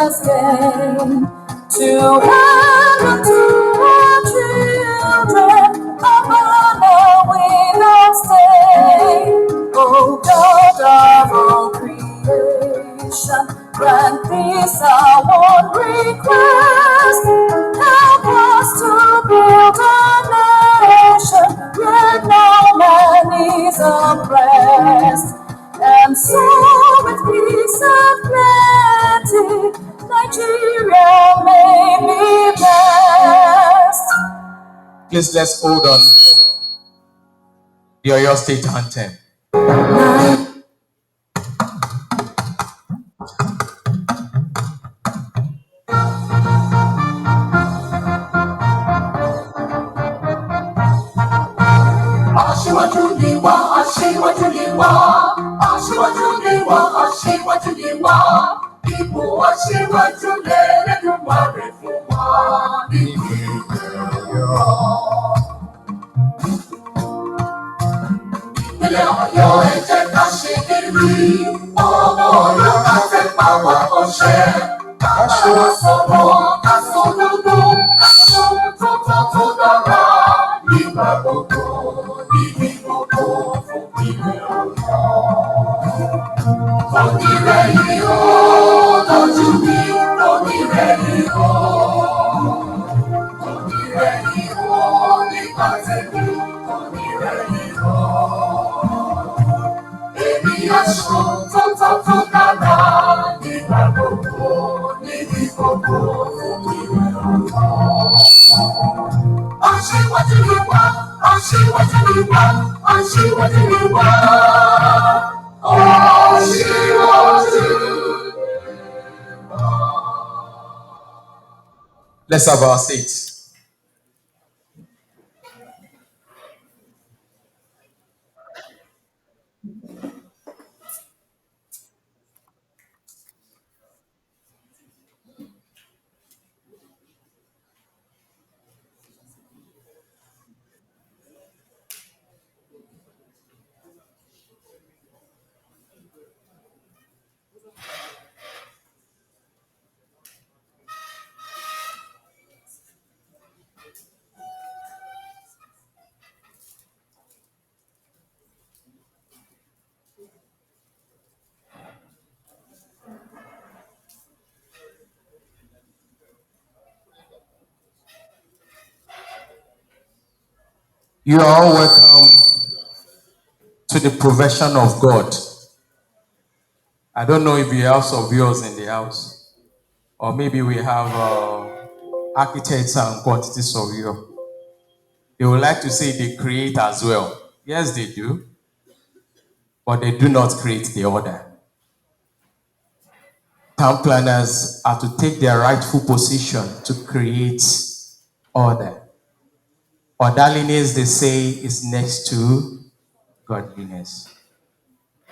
Jesus came to hand unto our children a banner without stain. O God of all creation, grant this our one request. Help us to build a nation where no man is oppressed. And so with peace and plenty, Nigeria may be blessed. Please let's hold on for the Oyo State anthem. Aṣíwájú ni wá, aṣíwájú ni wá, aṣíwájú ni wá, aṣíwájú ni wá. Ipò aṣíwájú l'Ẹlẹ́dùmarè fún wa níbi ìgbéyàwó. Ìpínlẹ̀ Ọ̀yọ́ ẹ jẹ́ ká ṣe kiri, ọmọ Ọ̀yọ́ ká tẹpá wa mọ́ṣẹ́. Ká bára sọ̀rọ̀, ká sòdodo, ká sọ ohun tó tọ́ tó dára nígbà gbogbo, níbi gbogbo fún ìpínlẹ̀ Ọ̀yọ́. Onírẹ̀yìn o, lójú mi, onírẹ̀yìn o. Onírẹ̀yìn o, nígbà tẹ̀mí, onírẹ̀yìn o. Èmi aṣọ tó tọ́ tó dára nígbà gbogbo, níbi gbogbo fún ìpínlẹ̀ Ọ̀yọ́. Aṣíwájú ni wá, aṣíwájú ni wá, aṣíwájú ni wá. Let's have our seats. You are all welcome to the provision of God. I don't know if you have some viewers in the house, or maybe we have architects and quantities of you. They would like to say they create as well. Yes, they do, but they do not create the order. Town planners are to take their rightful position to create order. Orderliness, they say, is next to godliness.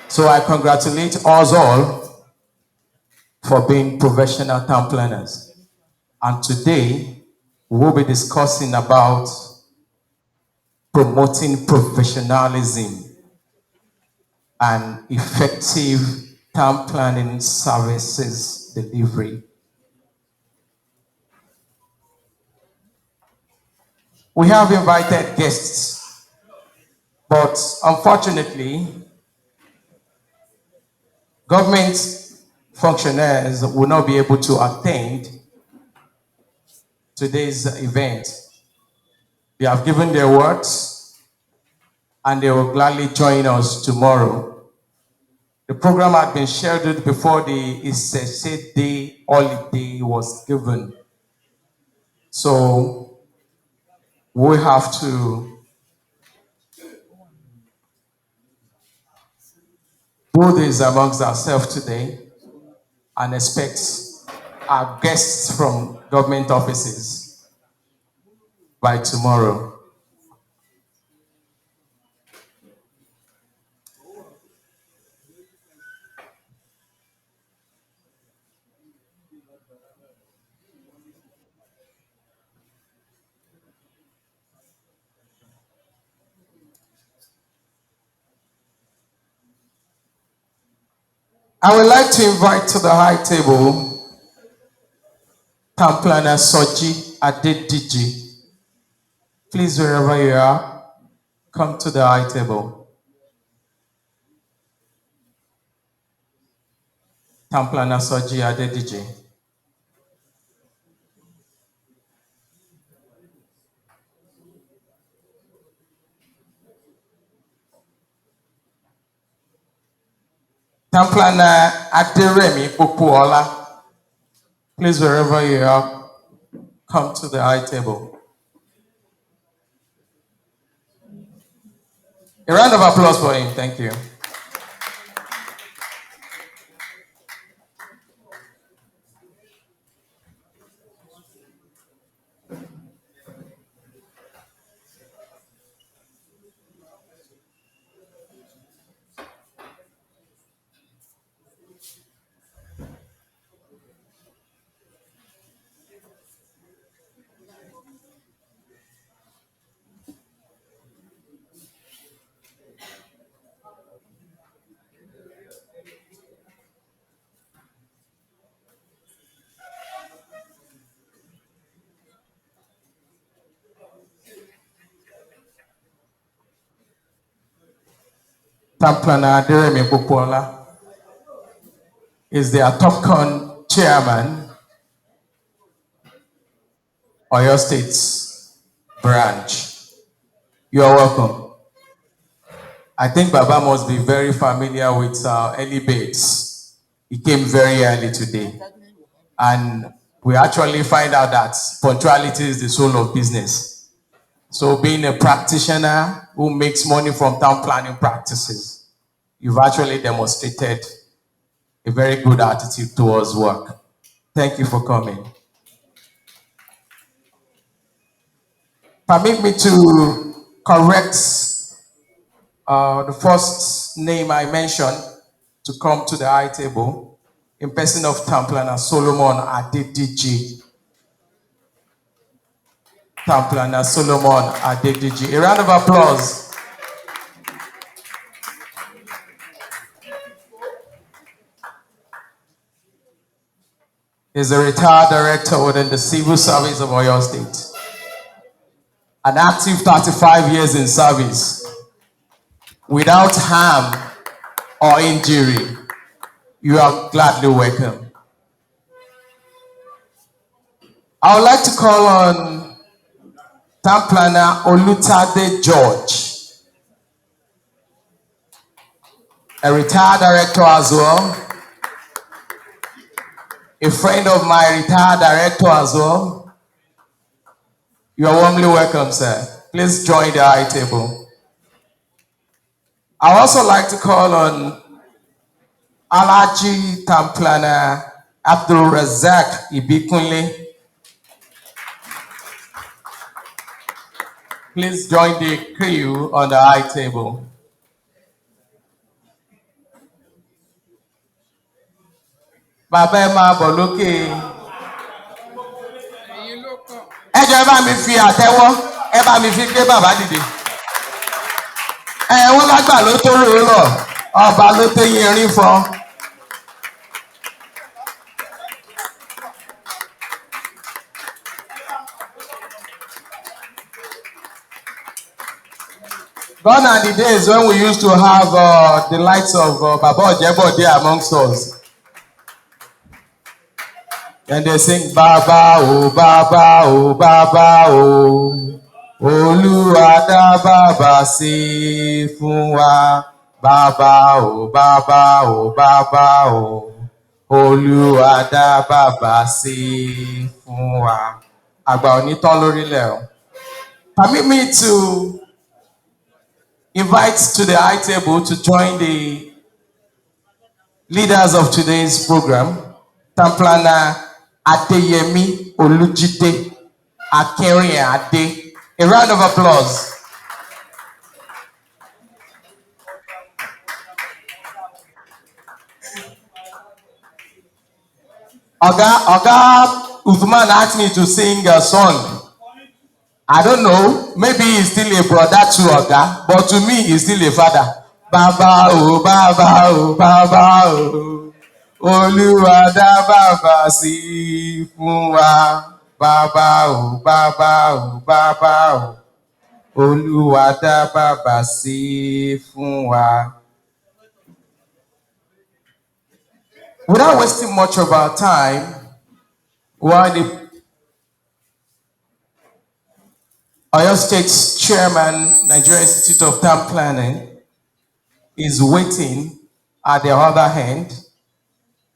So I congratulate us all for being professional town planners. And today, we will be discussing about promoting professionalism and effective town planning services delivery. We have invited guests, but unfortunately, government functionaries will not be able to attend today's event. They have given their words and they will gladly join us tomorrow. The program had been scheduled before the Isese Day holiday was given. So we have to do this amongst ourselves today and expect our guests from government offices by tomorrow. I would like to invite to the high table Town Planner Soji Adediji. Please, wherever you are, come to the high table. Town Planner Soji Adediji. Town Planner Aderemi Popuola. Please, wherever you are, come to the high table. A round of applause for him. Thank you. Town Planner Aderemi Popuola is the Atopcon chairman, Oyo State's branch. You are welcome. I think Baba must be very familiar with early birds. He came very early today. And we actually find out that punctuality is the soul of business. So being a practitioner who makes money from town planning practices, you've actually demonstrated a very good attitude towards work. Thank you for coming. Permit me to correct the first name I mentioned to come to the high table in person of town planner Solomon Adediji. Town planner Solomon Adediji. A round of applause. Is a retired director within the civil service of Oyo State. An active 35 years in service without harm or injury. You are gladly welcome. I would like to call on town planner Olutade George, a retired director as well, a friend of my retired director as well. You are warmly welcome, sir. Please join the high table. I would also like to call on Alaji town planner Abdul Razak Ibikunle. Please join the crew on the high table. Bàbá ẹ máa bọ̀ lókè. Ẹ jọ̀ọ́ ẹ bá mi fi àtẹ́wọ́, ẹ bá mi fi gbé bàbá dìde. Wọ́n lágbà ló tó rò rọ̀, ọba ló tó yin erin fọ́. Gone are the days when we used to have the likes of Baba Ojebode amongst us. And they sing, Baba, oh, Baba, oh, Baba, oh. Olúwa dá bàbá sí fún wa. Baba, oh, Baba, oh, Baba, oh. Olúwa dá bàbá sí fún wa. Àgbà onítàn lórílẹ̀ o. Permit me to invite to the high table to join the leaders of today's program, town planner Adeyemi Olujide Akerin Ade. A round of applause. Oga Uthman asked me to sing a song. I don't know, maybe he's still a brother to Oga, but to me, he's still a father. Baba, oh, Baba, oh, Baba, oh. Olúwa dá bàbá sí fún wa. Bàbá o, bàbá o, bàbá o. Olúwa dá bàbá sí fún wa. Without wasting much of our time, while the Oyo State's chairman, Nigerian Institute of Town Planning, is waiting at the other hand,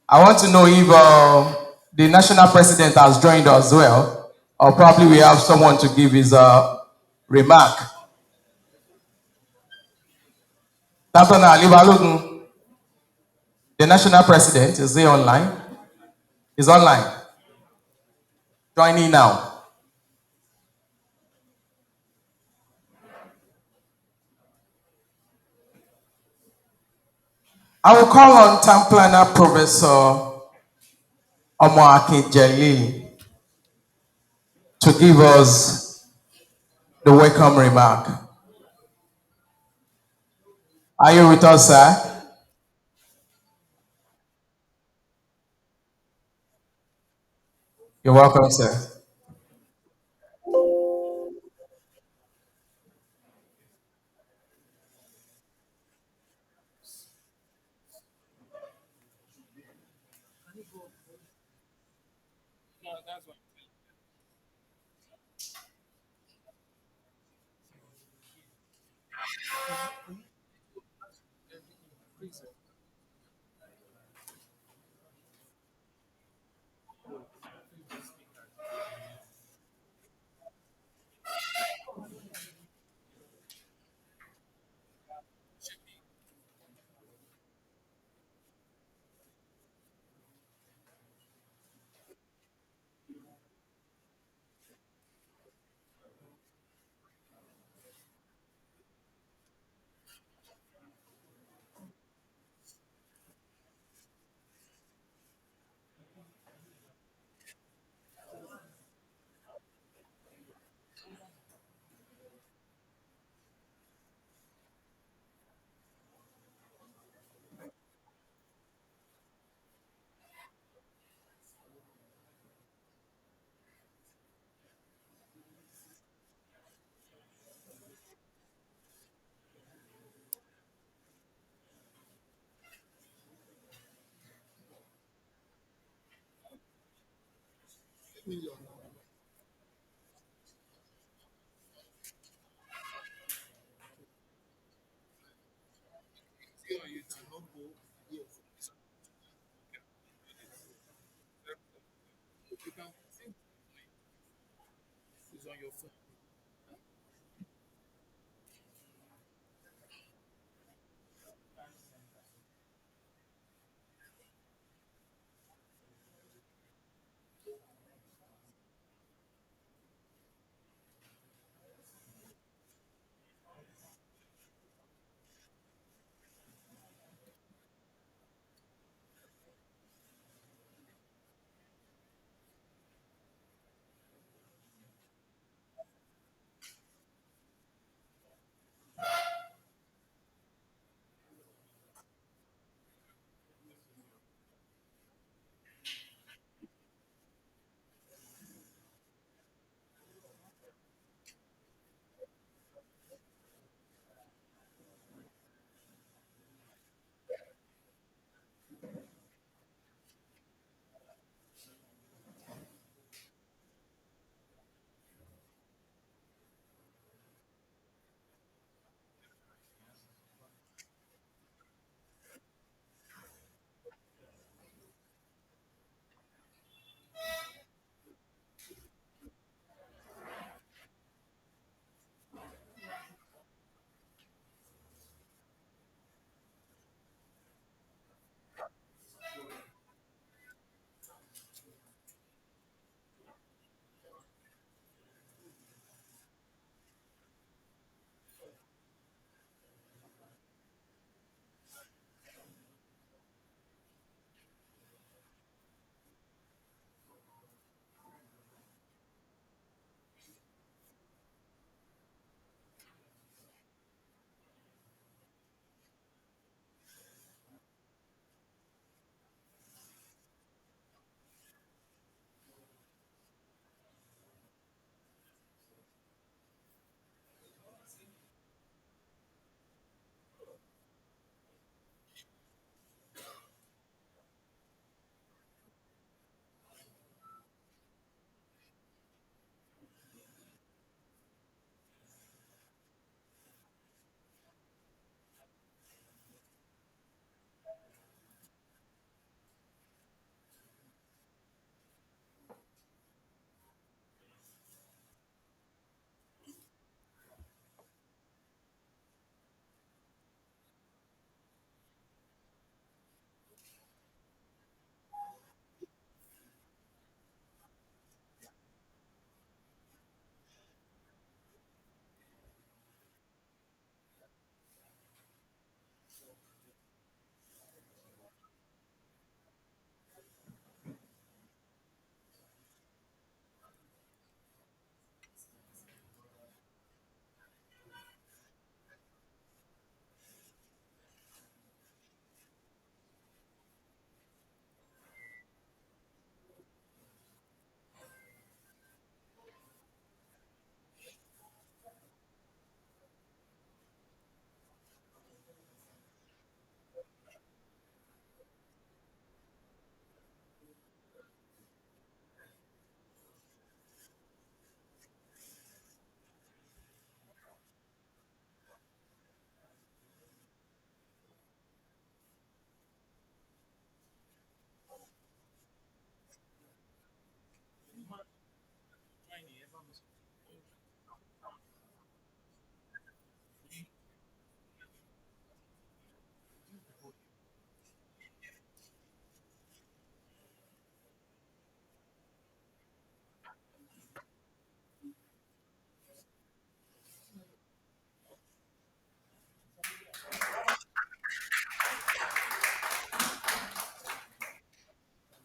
I want to know if the national president has joined us well, or probably we have someone to give his remark. Tatona Ali Balogun, the national president, is he online? He's online. Joining now. I will call on town planner Professor Omoakin Jelly to give us the welcome remark. Are you with us, sir? You're welcome, sir.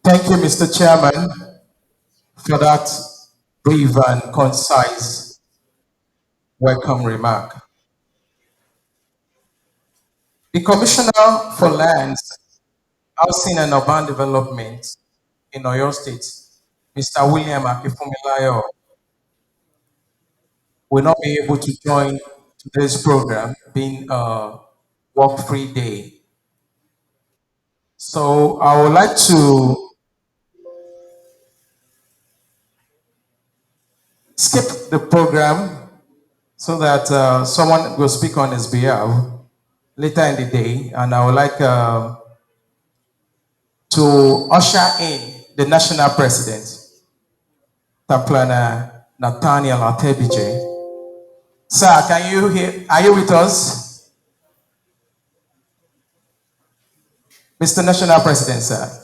Thank you, Mr. Chairman, for that brief and concise welcome remark. The Commissioner for Lands, Housing and Urban Development in Oyo State, Mr. William Akifunmilayo, will not be able to join today's program, being a work-free day. So I would like to skip the program so that someone will speak on his behalf later in the day, and I would like to usher in the national president, Taplana Nathaniel Atebije. Sir, can you hear? Are you with us? Mr. National President, sir.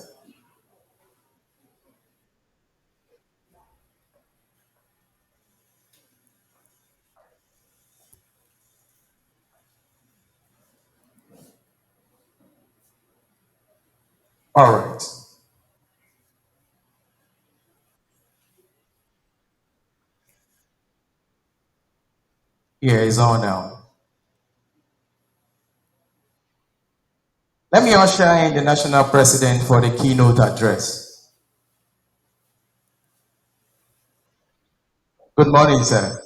All right. Yeah, it's on now. Let me usher in the national president for the keynote address. Good morning, sir.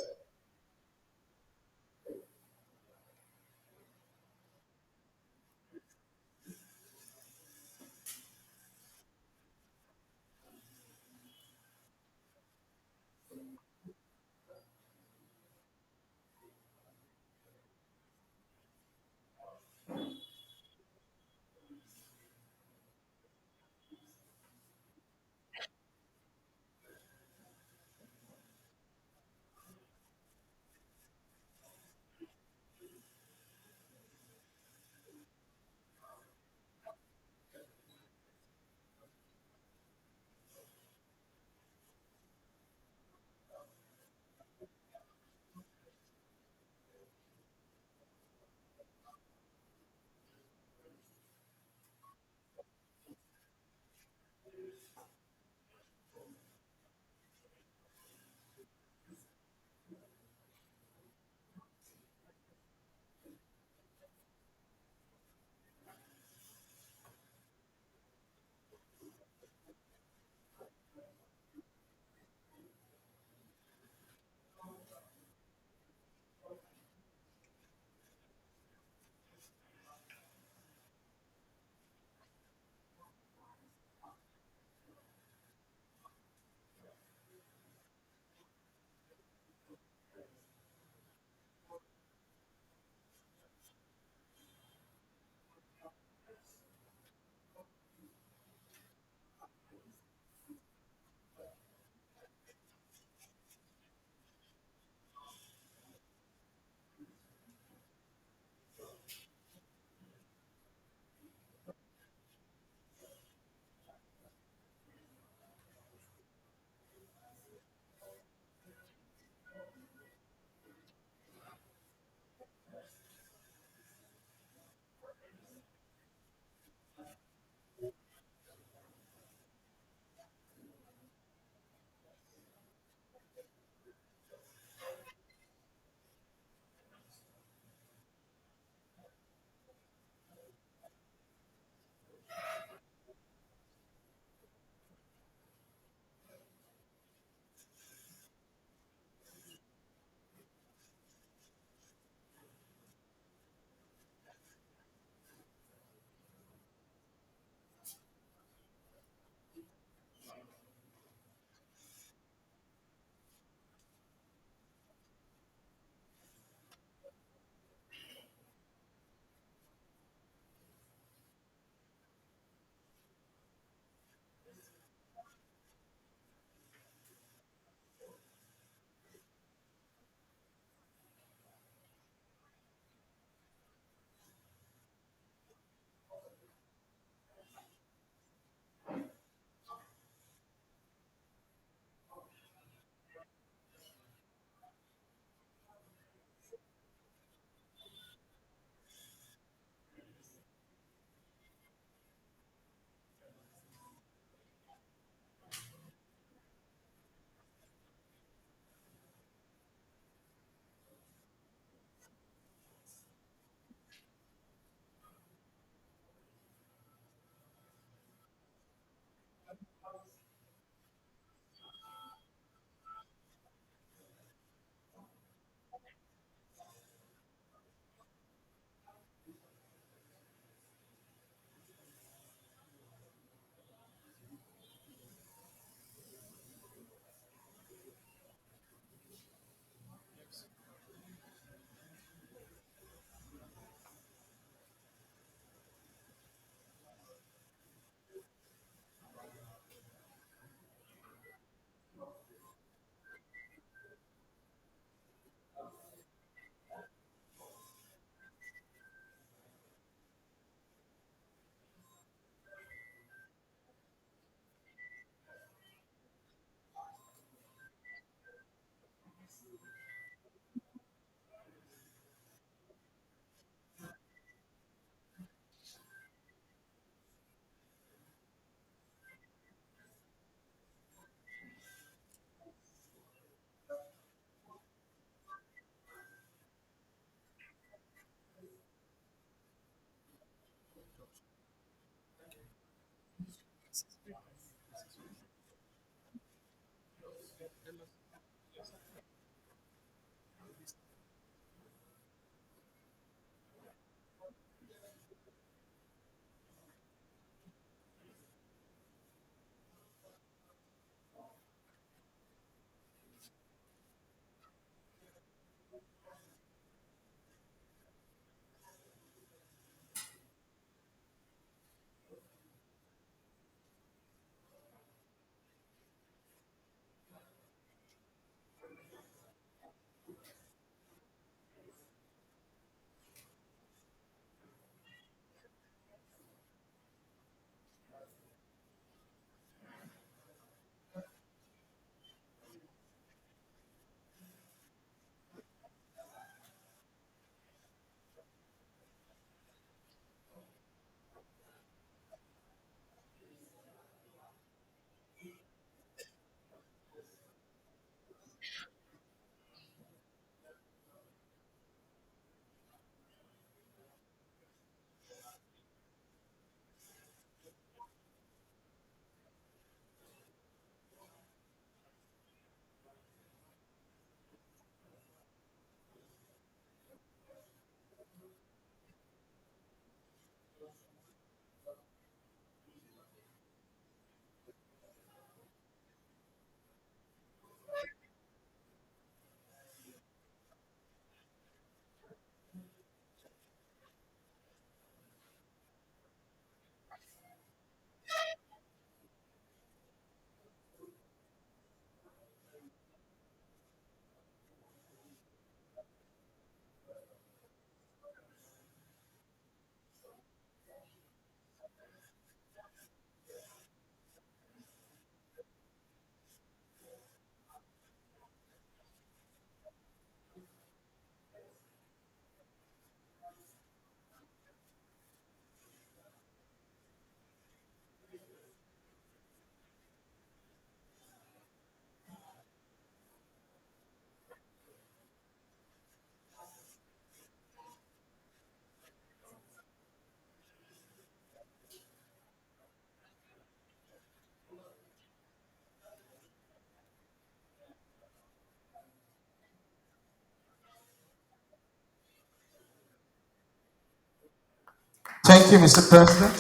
Thank you, Mr. President.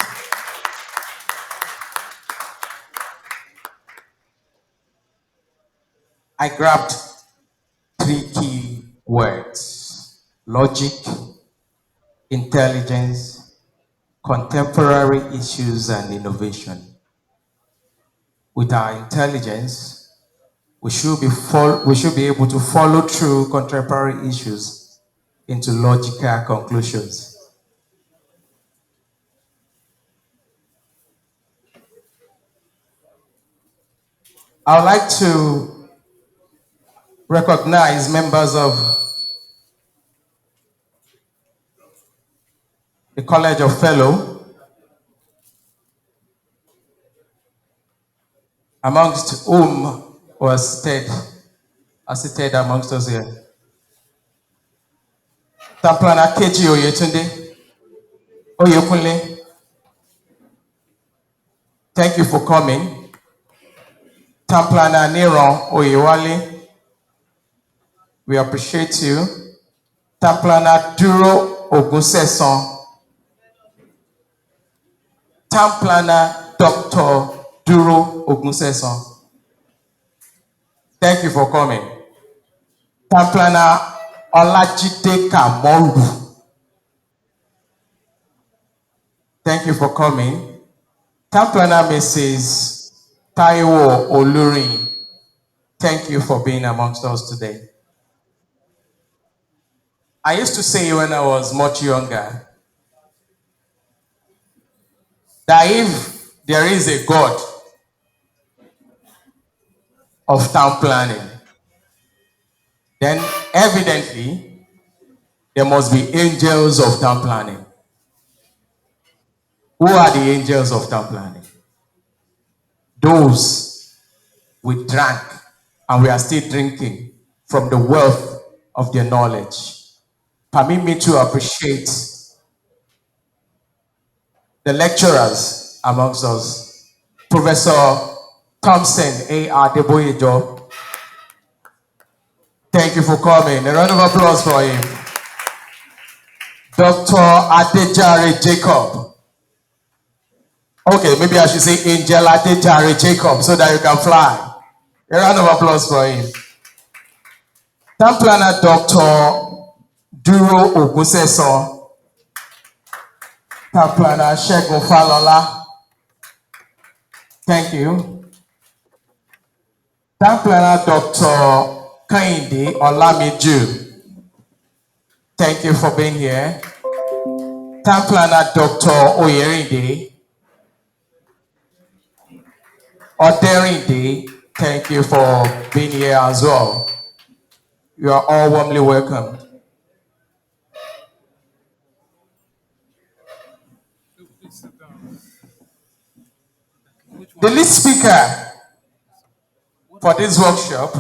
I grabbed three key words: logic, intelligence, contemporary issues, and innovation. With our intelligence, we should be able to follow through contemporary issues into logical conclusions. I would like to recognize members of the College of Fellow, amongst whom was seated amongst us here. Tamplana Keji Oyetunde, Oyekunle, thank you for coming. Tamplana Niron Oyewale, we appreciate you. Tamplana Duro Ogunseson, Tamplana Dr. Duro Ogunseson, thank you for coming. Tamplana Olajide Kamoru, thank you for coming. Tamplana Mrs. Taiwo Oluri, thank you for being amongst us today. I used to say when I was much younger that if there is a God of town planning, then evidently there must be angels of town planning. Who are the angels of town planning? Those we drank and we are still drinking from the wealth of their knowledge. Permit me to appreciate the lecturers amongst us. Professor Thompson A. Adeboyejo, thank you for coming. A round of applause for him. Dr. Adejare Jacob. Okay, maybe I should say Angel Adejare Jacob so that you can fly. A round of applause for him. Town planner Dr. Duro Ogunseson. Town planner Segun Falola. Thank you. Town planner Dr. Kehinde Olamiju. Thank you for being here. Town planner Dr. Oyerinde Oderinde, thank you for being here as well. You are all warmly welcome. The lead speaker for this workshop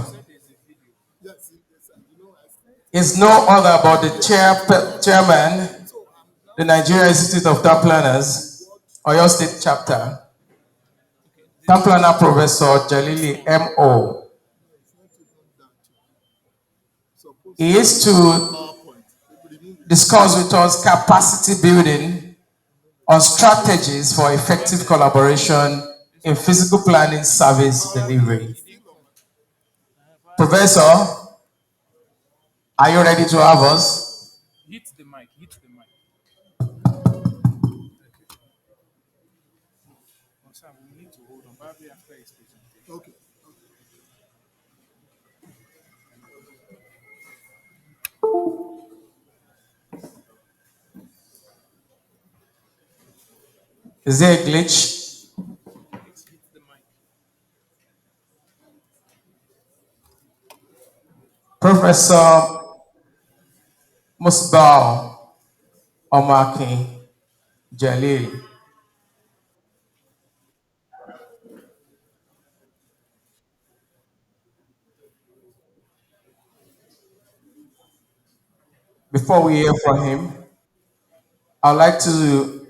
is no other but the chairman, the Nigerian Institute of Town Planners, Oyo State Chapter, Town Planner Professor Jalili M.O. He is to discuss with us capacity building on strategies for effective collaboration in physical planning service delivery. Professor, are you ready to have us? Hit the mic, hit the mic. Oh, sir, we need to hold on. Probably after his presentation. Okay. Is there a glitch? Please hit the mic. Professor Musbao Omaki Jalil. Before we hear from him, I'd like to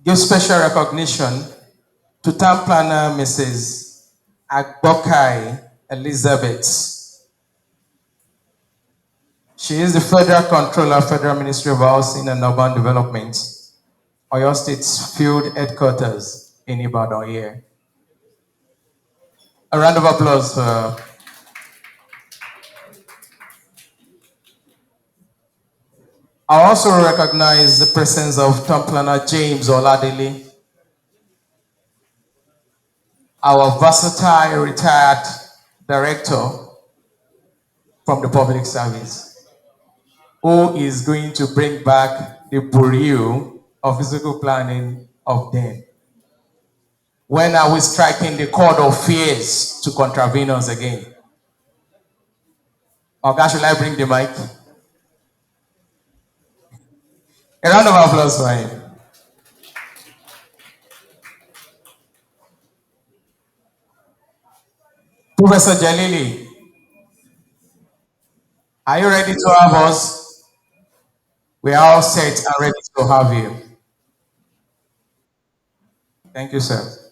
give special recognition to town planner Mrs. Agbokai Elizabeth. She is the Federal Controller, Federal Ministry of Housing and Urban Development, Oyo State's field headquarters in Ibadan here. A round of applause for. I also recognize the presence of Town Planner James Oladele, our versatile retired director from the public service, who is going to bring back the Bureau of Physical Planning of then. When are we striking the chord of fears to contravene us again? Oga, should I bring the mic? A round of applause for him. Professor Jalili, are you ready to have us? We are all set and ready to have you. Thank you, sir.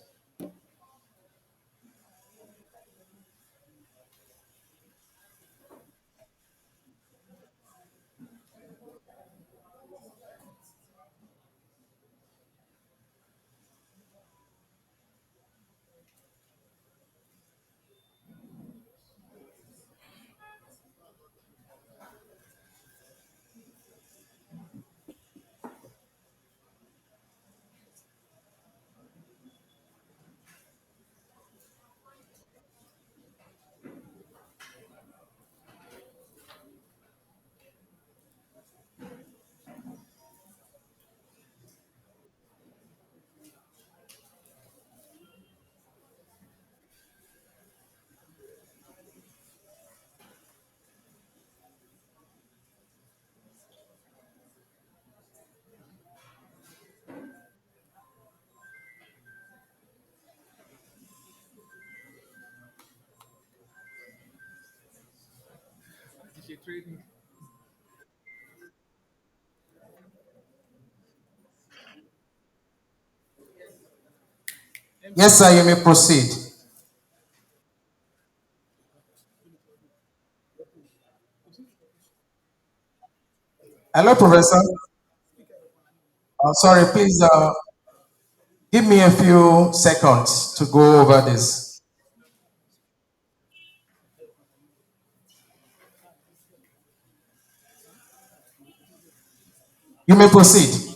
DJ Trading. Yes, sir, you may proceed. Hello, Professor. Sorry, please give me a few seconds to go over this. You may proceed.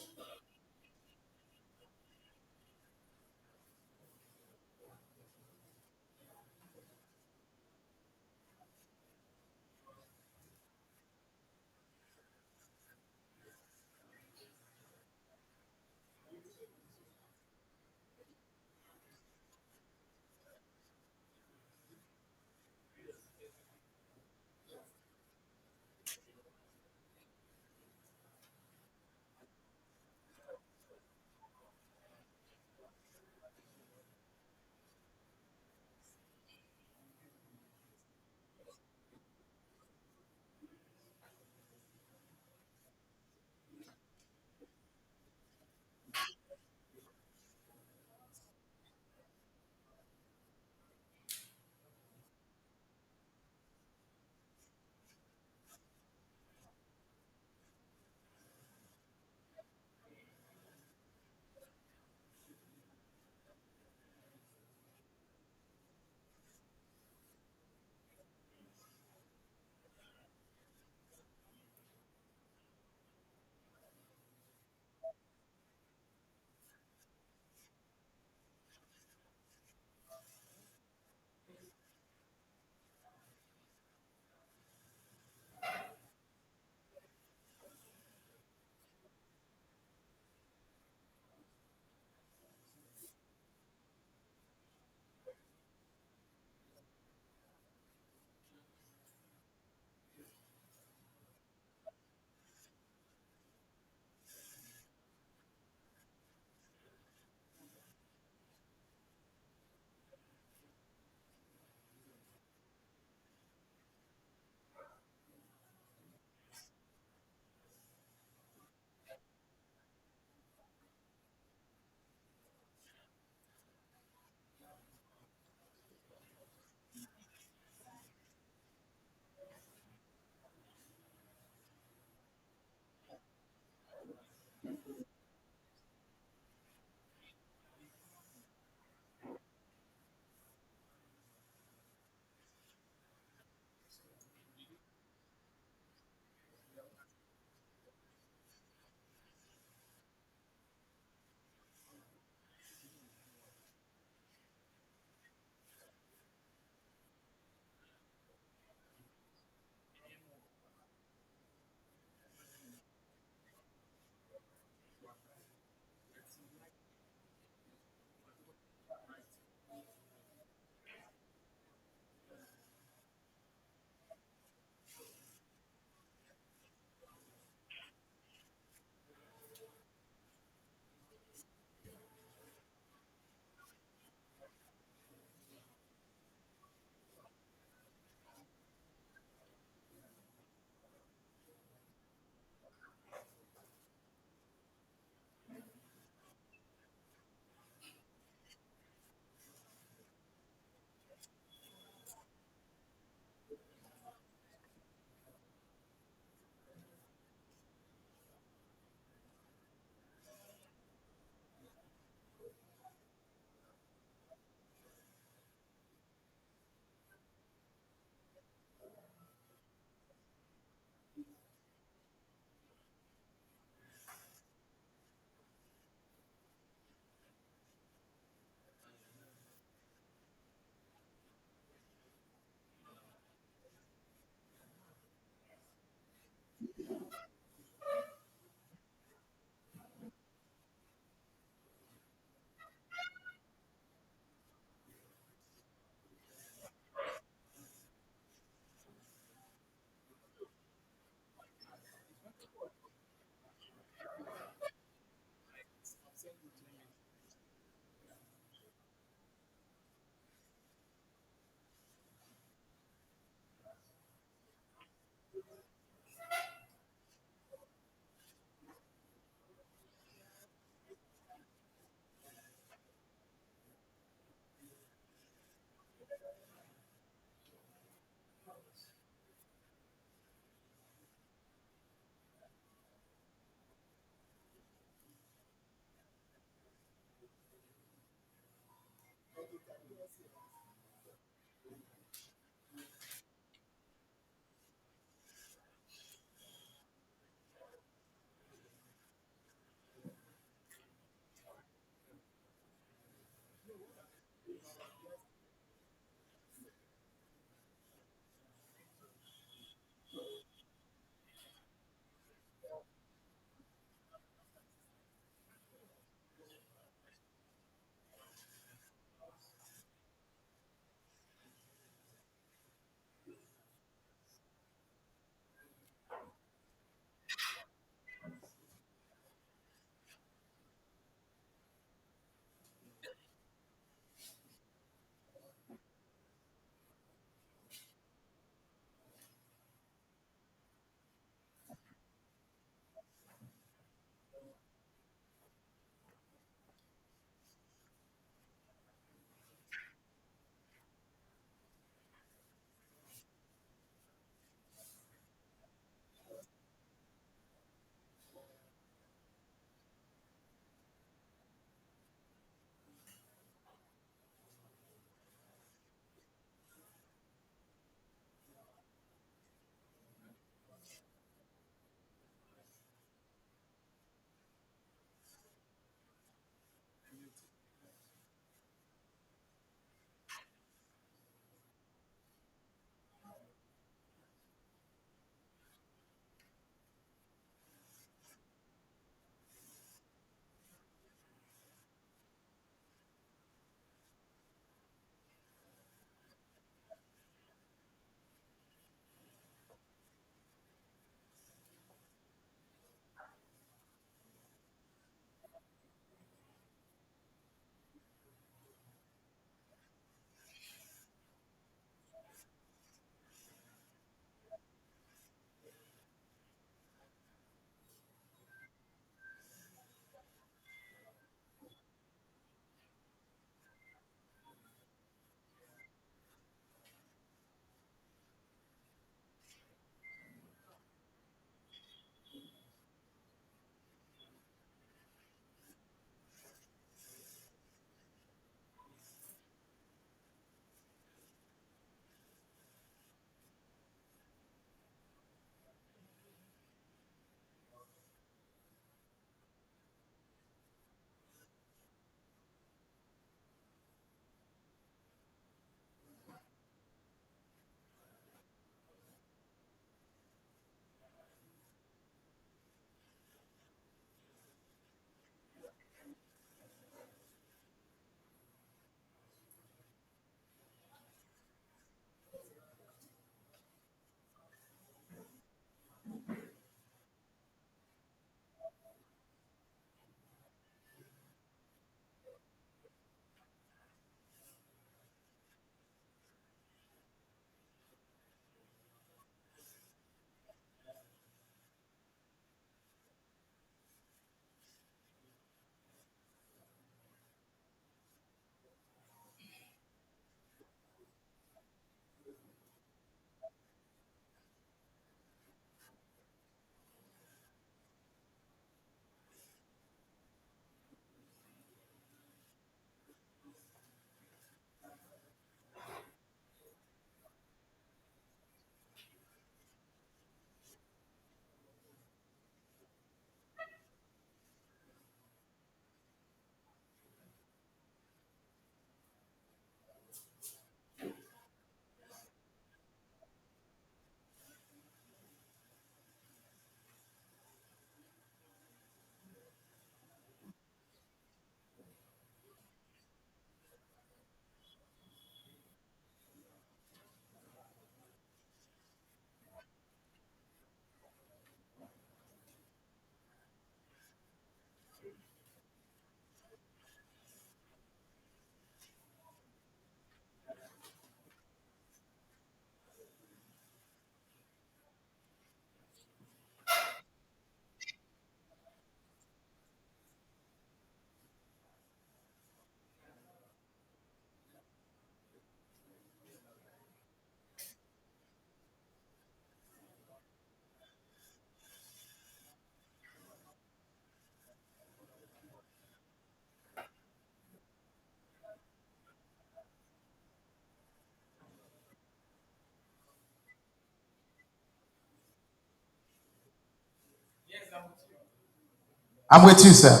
I'm with you, sir.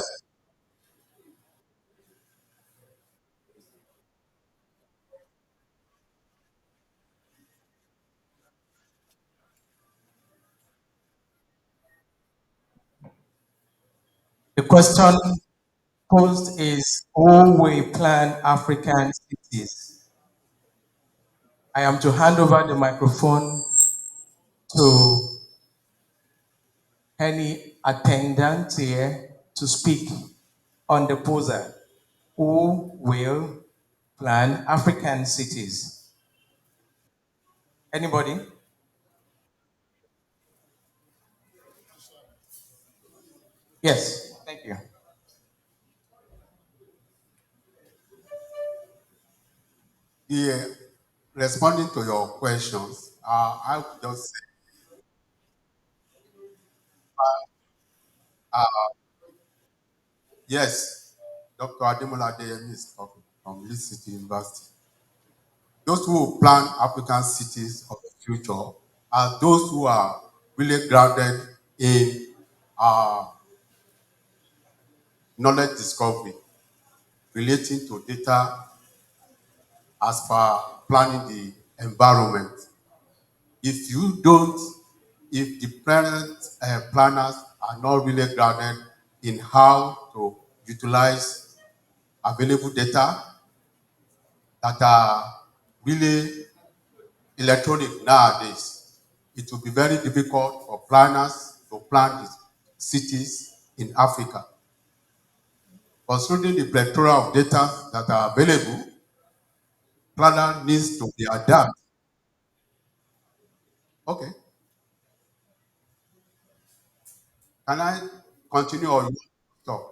The question posed is who will plan African cities? I am to hand over the microphone to any attendant here to speak on the poser. Who will plan African cities? Anybody? Yes, thank you. The responding to your questions, I would just say, yes, Dr. Ademola Adeyemi is talking from Lee City University. Those who will plan African cities of the future are those who are really grounded in uh, knowledge discovery relating to data as per planning the environment. If you don't, if the parent planners are not really grounded in how to utilize available data that are really electronic nowadays, it will be very difficult for planners to plan the cities in Africa. Considering the plethora of data that are available, planner needs to be adapted. Okay, can I continue or you want to stop?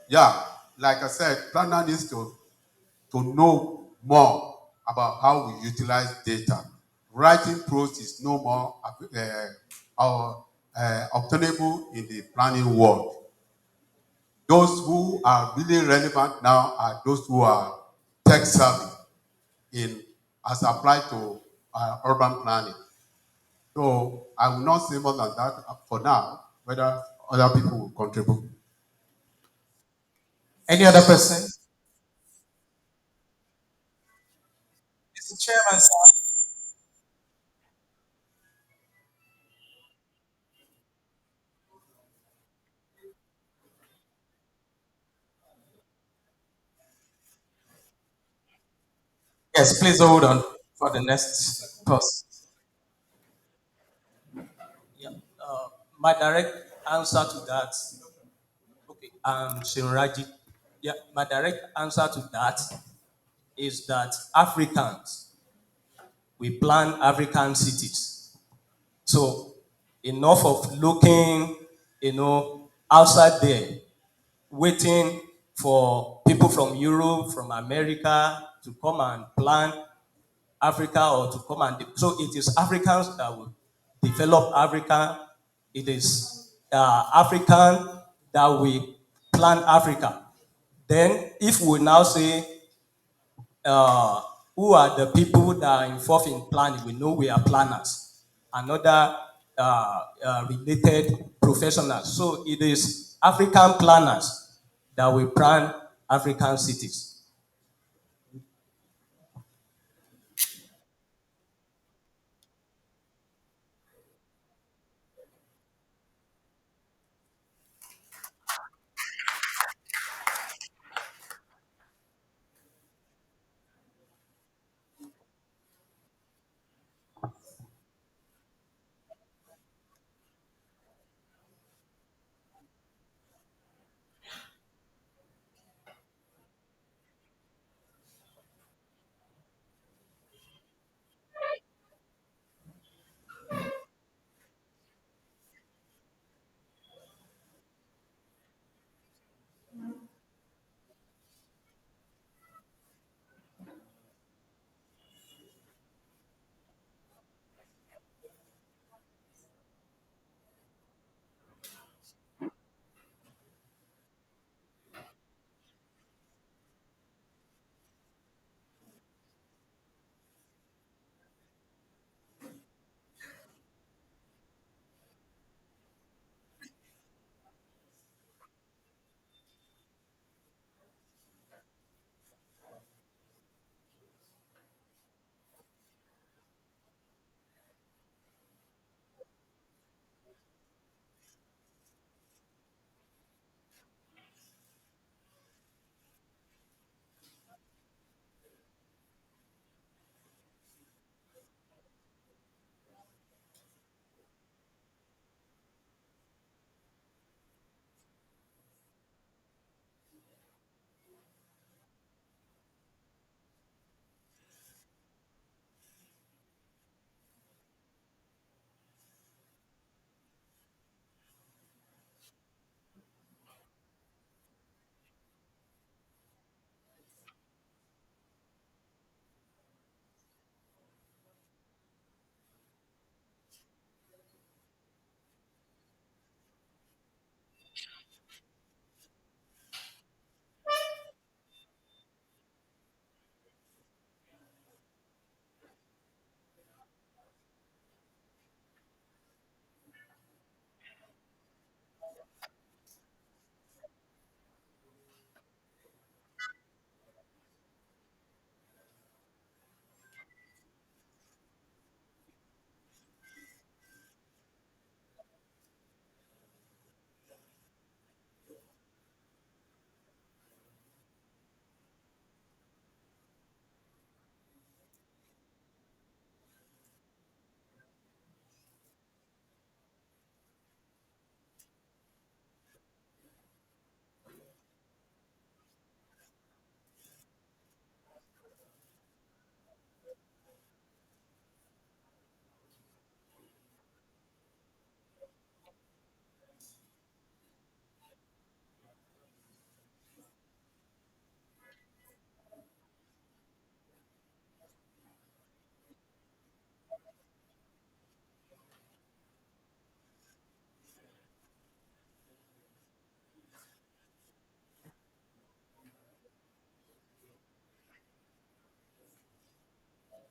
Yeah, like I said, planner needs to know more about how we utilize data. Writing prose is no more obtainable in the planning world. Those who are really relevant now are those who are tech savvy in as applied to urban planning. So I will not say more than that for now, whether other people will contribute. Any other person? Mr. Chairman, sir. Yes, please hold on for the next person. Yeah. My direct answer to that, okay, Shinraji. Yeah, my direct answer to that is that Africans, we plan African cities. So enough of looking, outside there, waiting for people from Europe, from America to come and plan Africa or to come and so it is Africans that will develop Africa. It is African that will plan Africa. Then, if we now say uh, who are the people that are involved in planning, we know we are planners, another related professionals. So it is African planners that will plan African cities.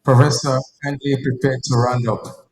Professor, kindly prepare to round up.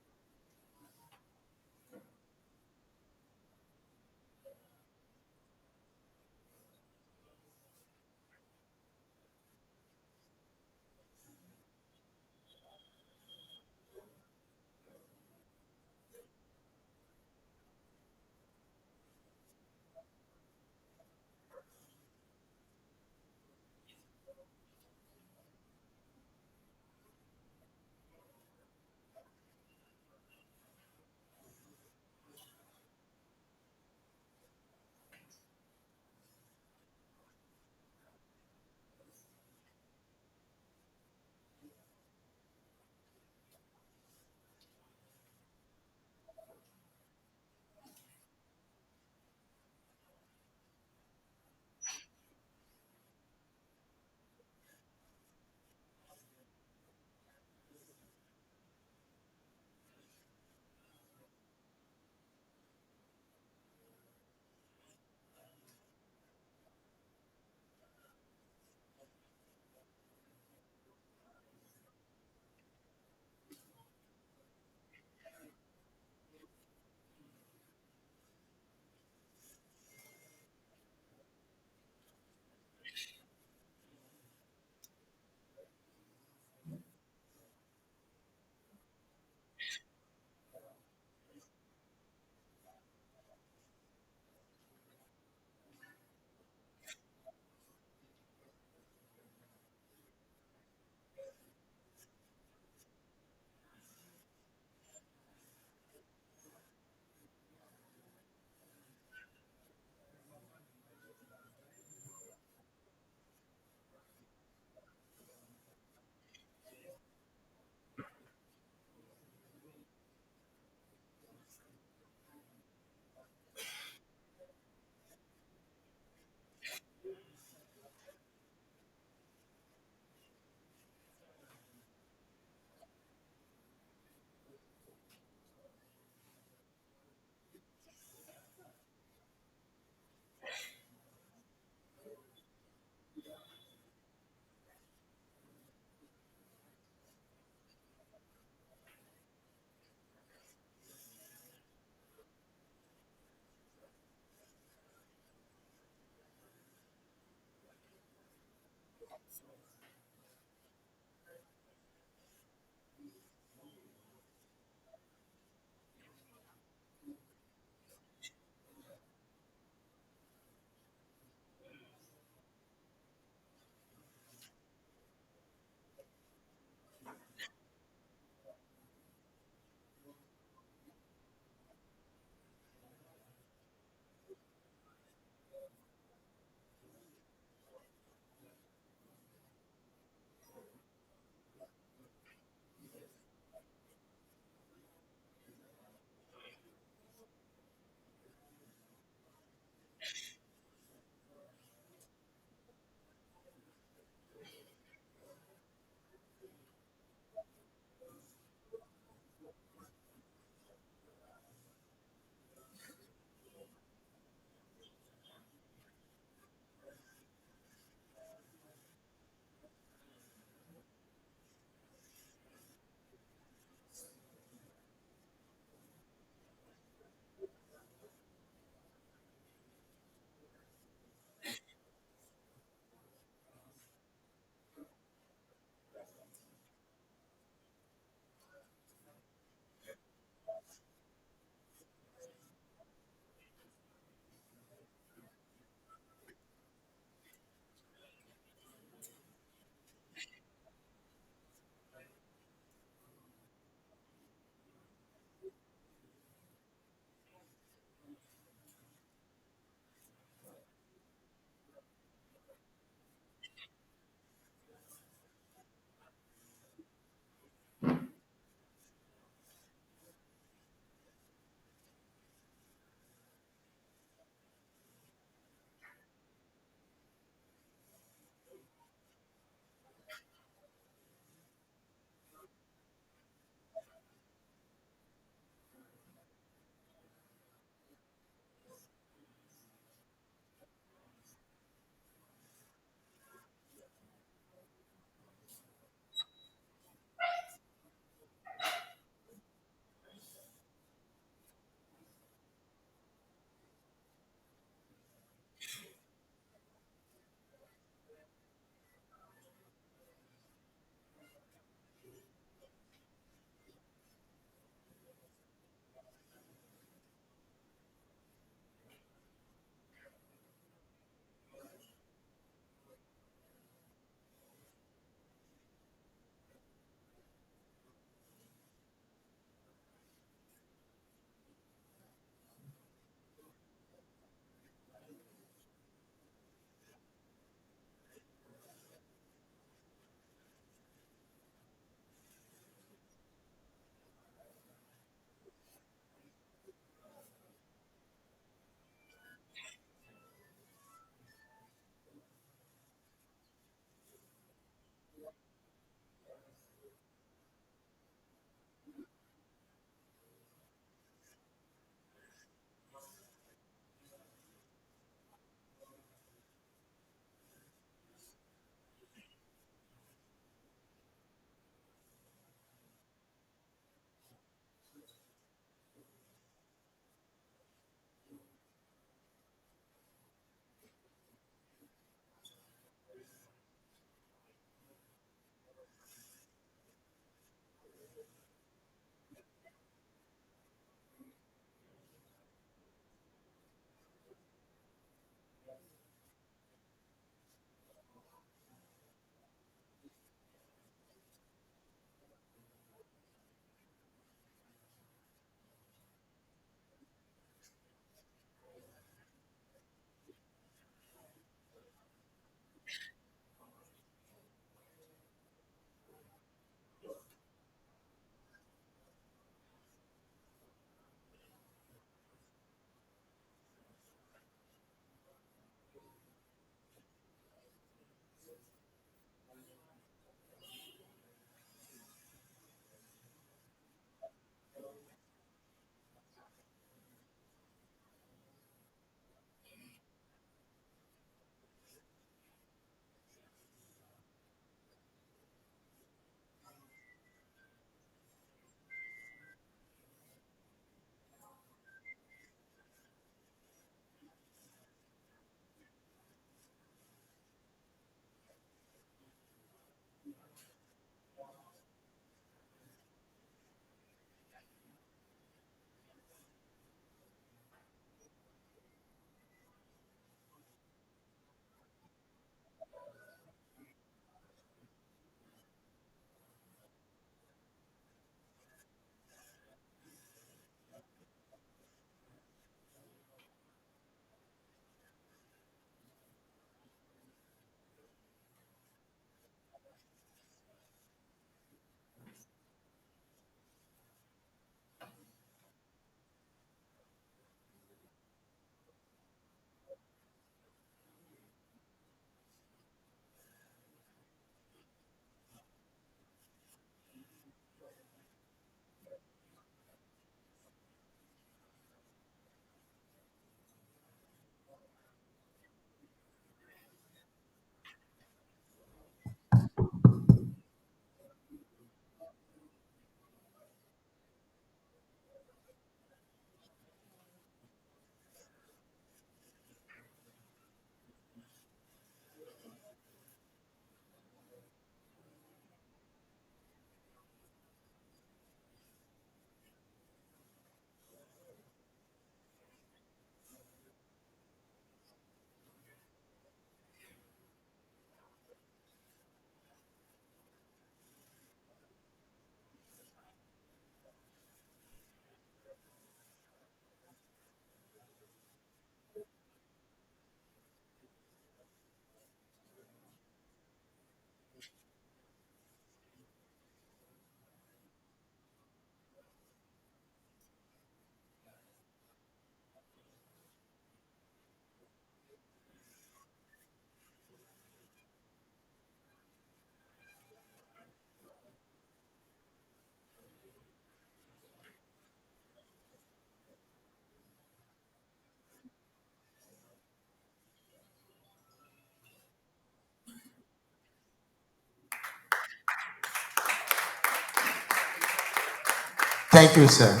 Thank you, sir.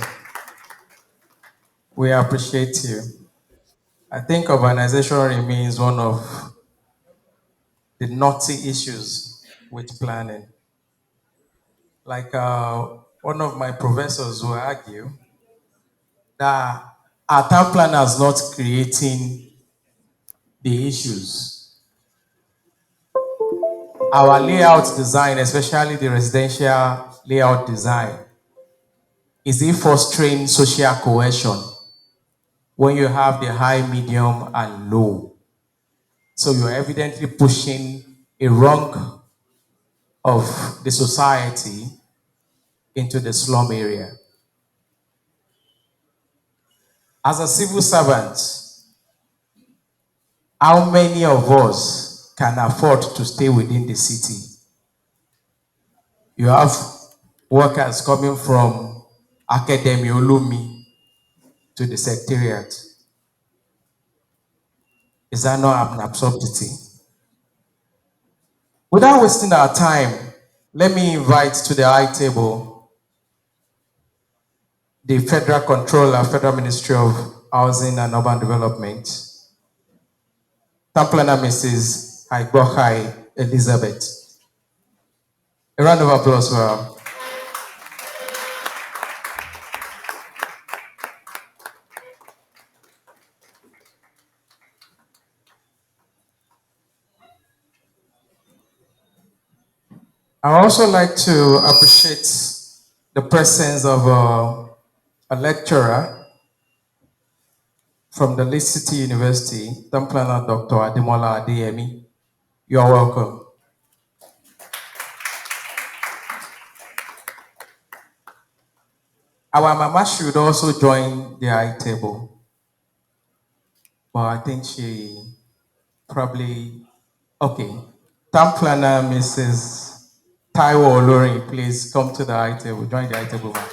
We appreciate you. I think urbanization remains one of the knotty issues with planning. Like one of my professors will argue that our town planner is not creating the issues. Our layout design, especially the residential layout design, is it fostering social cohesion when you have the high, medium, and low. So you're evidently pushing a rung of the society into the slum area. As a civil servant, how many of us can afford to stay within the city? You have workers coming from Academy Olumi to the secretariat. Is that not an absurdity? Without wasting our time, let me invite to the high table the Federal Controller, Federal Ministry of Housing and Urban Development, Town Planner Mrs. Haigbohai Elizabeth. A round of applause for her. I also like to appreciate the presence of a lecturer from the Lee City University, Town Planner Dr. Ademola Adeyemi. You are welcome. Our mama should also join the high table, but I think she probably, okay. Town Planner Mrs. Taiwo Olorin, please come to the high table, join the high table. Ma'am.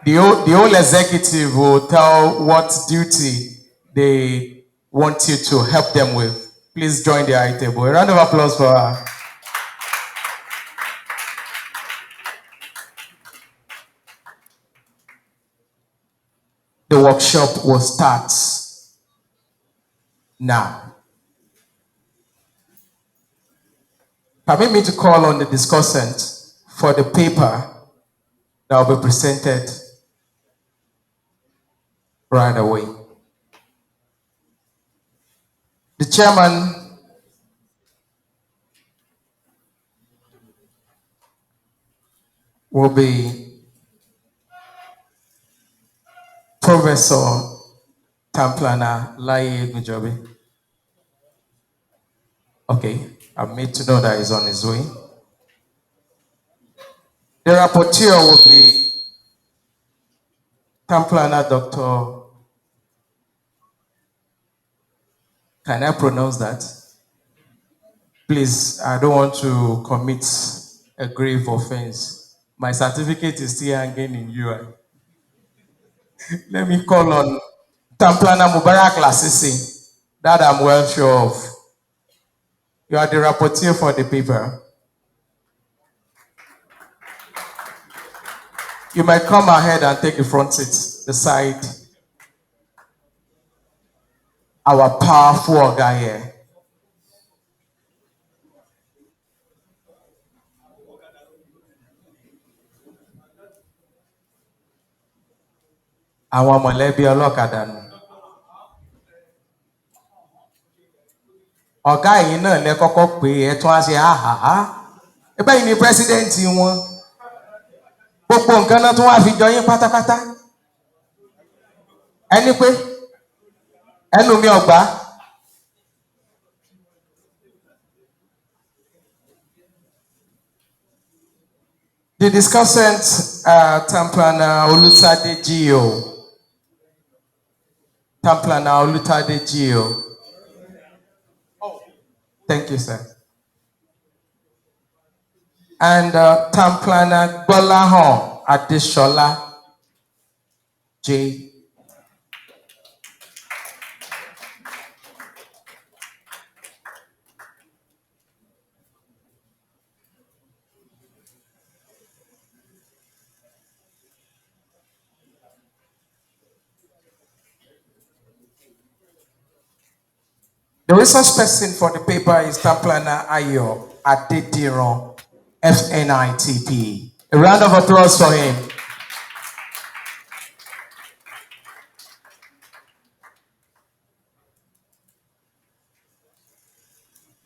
The whole executive will tell what duty they want you to help them with. Please join the high table. A round of applause for her. The workshop will start now. Permit me to call on the discussant for the paper that will be presented right away. The chairman will be Professor Town Planner Laye Gujobi. Okay, I'm made to know that he's on his way. The rapporteur will be Town Planner Dr. Can I pronounce that? Please, I don't want to commit a grave offense. My certificate is still hanging in UI. Let me call on Town Planner Mubarak Lasisi, that I'm well sure of. You are the rapporteur for the paper. You might come ahead and take the front seat, the side. Our powerful guy here. Àwọn mọ̀lẹ́bí ọlọ́kadà nù. Ọ̀gá yìí náà lẹ kọ́kọ́ pé ẹ tún á ṣe áhàhá. Ẹgbẹ́ yìí ni pírẹ́sídẹ́ǹtì wọn. Gbogbo nǹkan náà tún wá fi jọ yín pátápátá. Ẹni pé ẹnu mi ọ̀gbá. The discussant, Town Planner Olutade Gio. Town Planner Olutade Gio. Thank you, sir. And Town Planner Gbolahan Adeshola J. The resource person for the paper is Taplana Ayo Adediron, FNITP. A round of applause for him.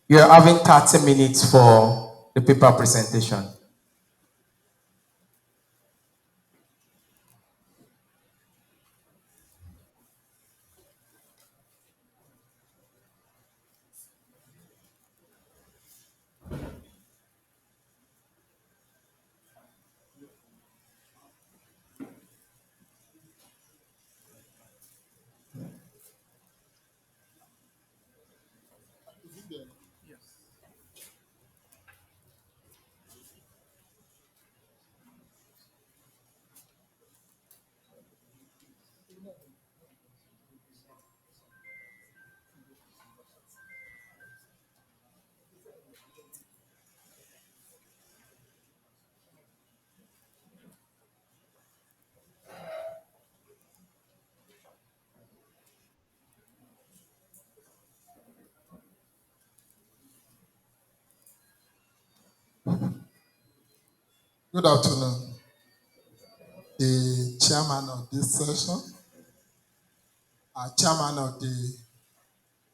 You're having 30 minutes for the paper presentation. Good afternoon. The chairman of this session, chairman of the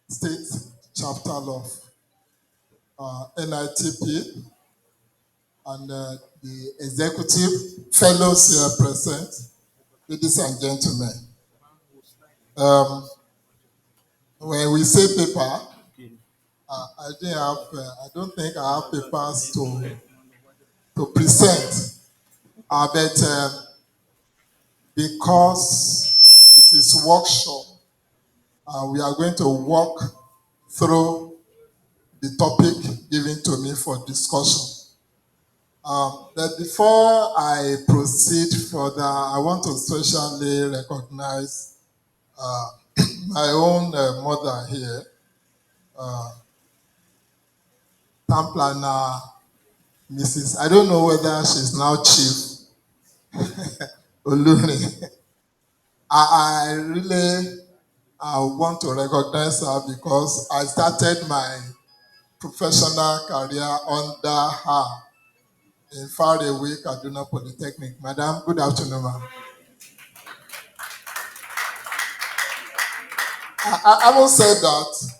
state chapter of NITP, and the executive fellows here present, ladies and gentlemen. When we say paper, I don't think I have papers to present, but because it is workshop, we are going to walk through the topic given to me for discussion. But before I proceed further, I want to especially recognize my own mother here, Tamplana, Mrs. I don't know whether she's now Chief Oluni. I really want to recognize her because I started my professional career under her in faraway Kaduna Polytechnic. Madam, good afternoon, ma'am. I haven't said that.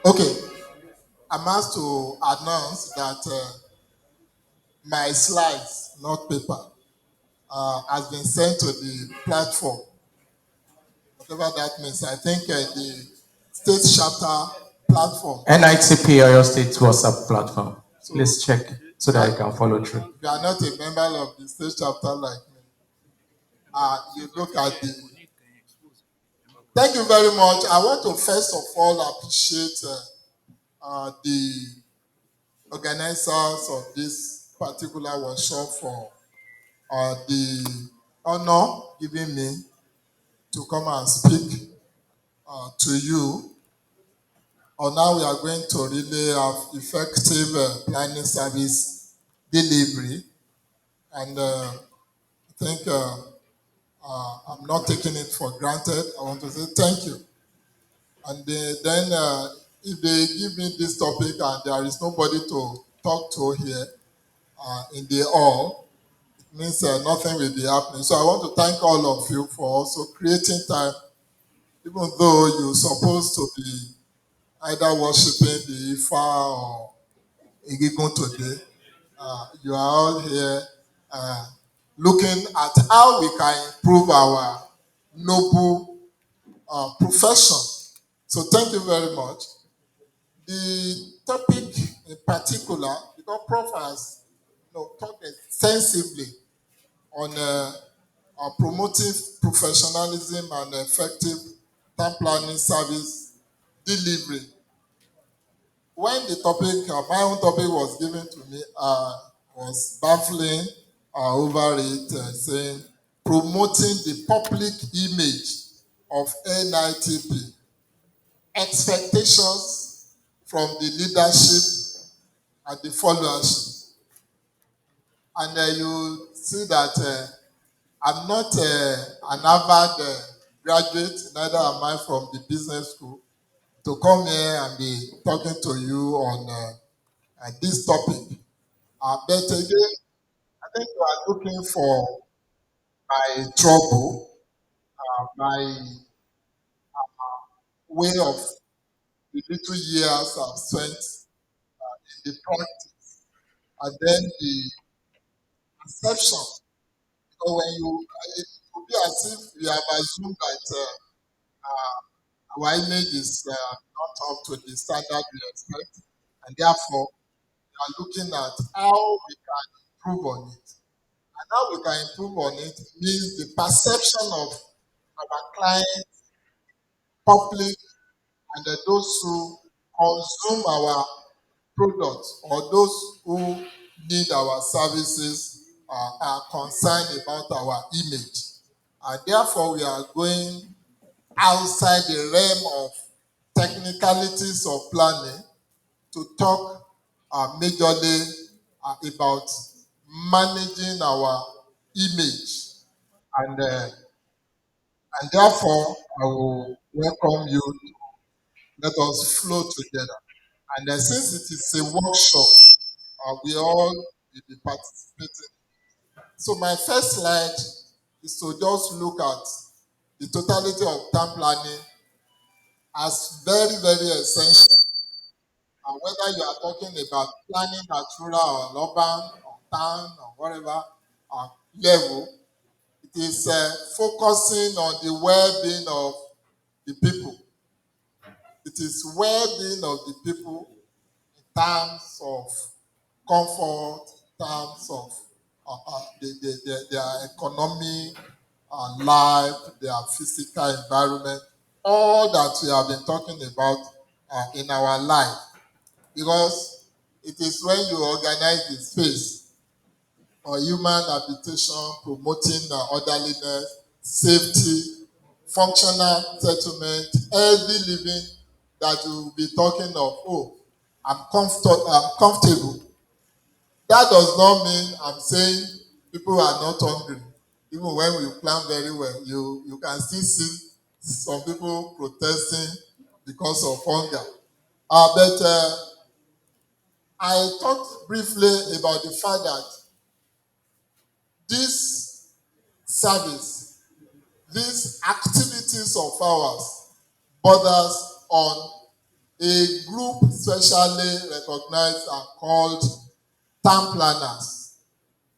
Okay, I'm asked to announce that my slides, not paper, has been sent to the platform. Whatever that means, I think the state chapter platform. NITP or your state WhatsApp platform. So please check so that you can follow through. If you are not a member of the state chapter like me, you look at the. Thank you very much. I want to first of all appreciate the organizers of this particular workshop for the honor given me to come and speak to you. Now we are going to really have effective planning service delivery, and I think I'm not taking it for granted. I want to say thank you. And then if they give me this topic and there is nobody to talk to here in the hall, it means nothing will be happening. So I want to thank all of you for also creating time, even though you're supposed to be either worshiping the Ifa or Egigun today. You are all here looking at how we can improve our noble profession. So thank you very much. The topic in particular, because Prof has talked extensively on promoting professionalism and effective time planning service delivery. When the topic, my own topic was given to me, was baffling over it, saying promoting the public image of NITP, expectations from the leadership and the followership. And you see that I'm not an Harvard graduate, neither am I from the business school, to come here and be talking to you on this topic. But again, I think you are looking for my trouble, my way of the little years I've spent in the practice, and then the perception. So when it would be as if we have assumed that our image is not up to the standard we expect, and therefore we are looking at how we can improve on it. And how we can improve on it means the perception of our client, public, and those who consume our products or those who need our services are concerned about our image. And therefore, we are going outside the realm of technicalities of planning to talk majorly about managing our image. And therefore, I will welcome you to let us flow together. And since it is a workshop, we all will be participating. So my first slide is to just look at the totality of town planning as very, very essential. And whether you are talking about planning at rural or urban or town or whatever level, it is focusing on the well-being of the people. It is well-being of the people in terms of comfort, in terms of their economy, life, their physical environment, all that we have been talking about in our life. Because it is when you organize the space for human habitation, promoting orderliness, safety, functional settlement, healthy living, that you will be talking of, oh, I'm comfortable. That does not mean I'm saying people are not hungry. Even when we plan very well, you can still see some people protesting because of hunger. But I talked briefly about the fact that this service, these activities of ours, borders on a group specially recognized and called town planners.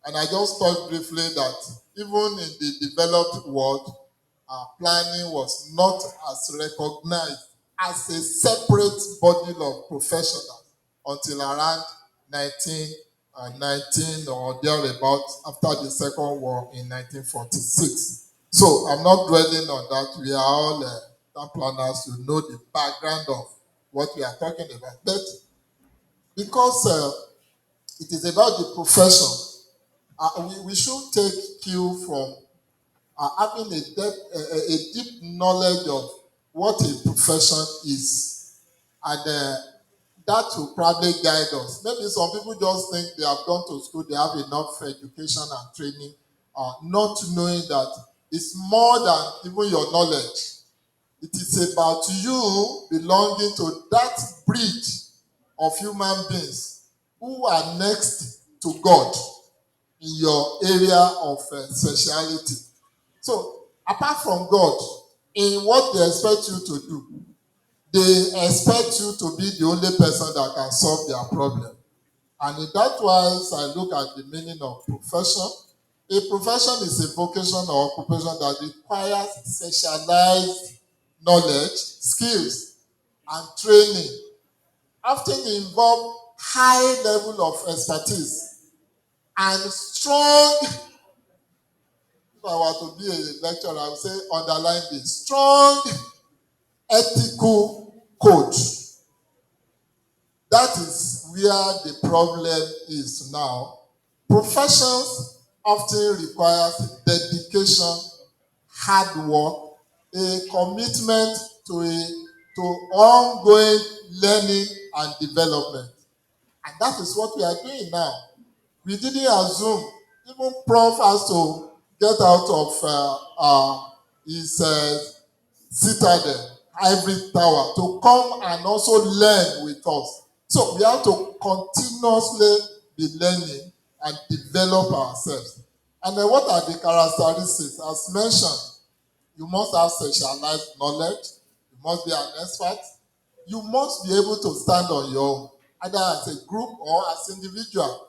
And I just talked briefly that even in the developed world, planning was not as recognized as a separate body of professionals until around 1919 or thereabouts after the Second War in 1946. So I'm not dwelling on that. We are all town planners to know the background of what we are talking about. But because it is about the profession, we should take cue from having a deep knowledge of what a profession is. And that will probably guide us. Maybe some people just think they have gone to school, they have enough education and training, not knowing that it's more than even your knowledge. It is about you belonging to that breed of human beings who are next to God in your area of speciality. So, apart from God, in what they expect you to do, they expect you to be the only person that can solve their problem. And in that wise, I look at the meaning of profession. A profession is a vocation or occupation that requires specialized knowledge, skills, and training, often involve high level of expertise and strong, if I were to be a lecturer, I would say underline this, strong ethical code. That is where the problem is now. Professions often require dedication, hard work, a commitment to ongoing learning and development. And that is what we are doing now. We didn't assume, even Prof has to get out of his citadel, ivory tower, to come and also learn with us. So we have to continuously be learning and develop ourselves. And then what are the characteristics? As mentioned, you must have specialized knowledge. You must be an expert. You must be able to stand on your own, either as a group or as individual.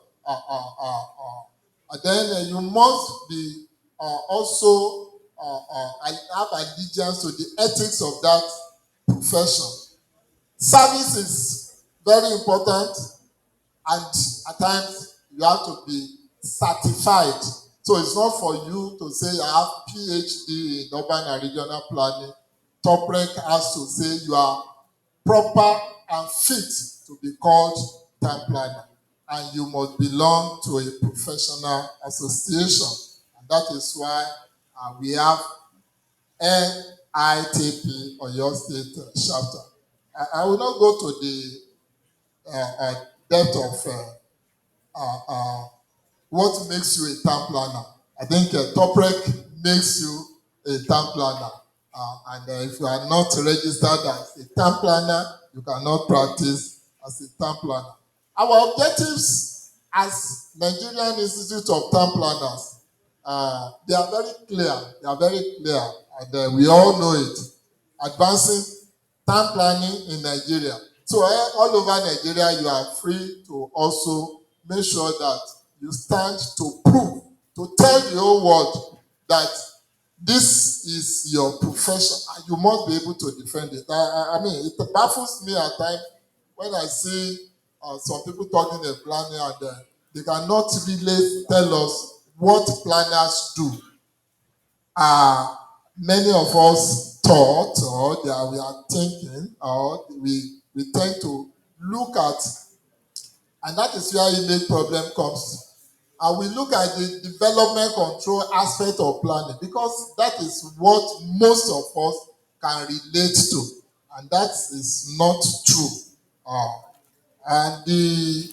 And then you must be also have allegiance to the ethics of that profession. Service is very important, and at times you have to be certified. So it's not for you to say I have PhD in urban and regional planning. Top rank has to say you are proper and fit to be called town planner, and you must belong to a professional association. And that is why we have NITP or your state chapter. I will not go to the depth of what makes you a town planner. I think TOPREC makes you a town planner. And if you are not registered as a town planner, you cannot practice as a town planner. Our objectives as Nigerian Institute of Town Planners, they are very clear. They are very clear, and we all know it. Advancing town planning in Nigeria. So all over Nigeria, you are free to also make sure that you stand to prove, to tell the whole world that this is your profession and you must be able to defend it. I mean, it baffles me at times when I see some people talking about planning and they cannot really tell us what planners do. Many of us thought, or that we are thinking, or we tend to look at, and that is where image problem comes. And we look at the development control aspect of planning because that is what most of us can relate to, and that is not true. And the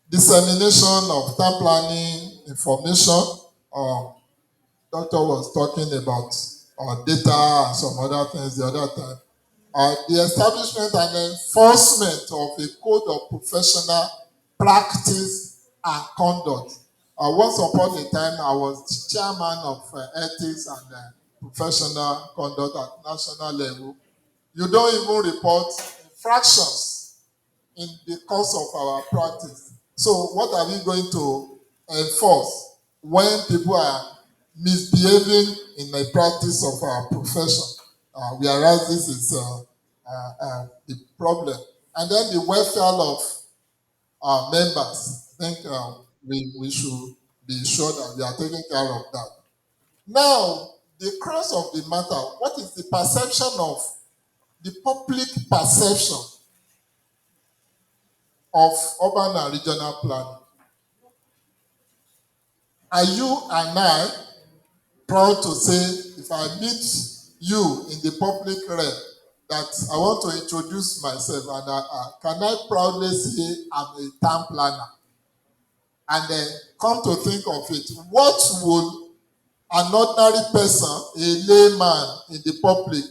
dissemination of town planning information, Doctor was talking about data and some other things the other time. The establishment and enforcement of a code of professional practice and conduct. Once upon a time, I was chairman of ethics and professional conduct at national level. You don't even report infractions in the course of our practice. So what are we going to enforce when people are misbehaving in the practice of our profession? Whereas this is the problem. And then the welfare of our members. I think we should be sure that we are taking care of that. Now, the crux of the matter, what is the perception of the public perception of urban and regional planning? Are you and I proud to say, if I meet you in the public realm, that I want to introduce myself, and can I proudly say I'm a town planner? And then come to think of it, what would an ordinary person, a layman in the public,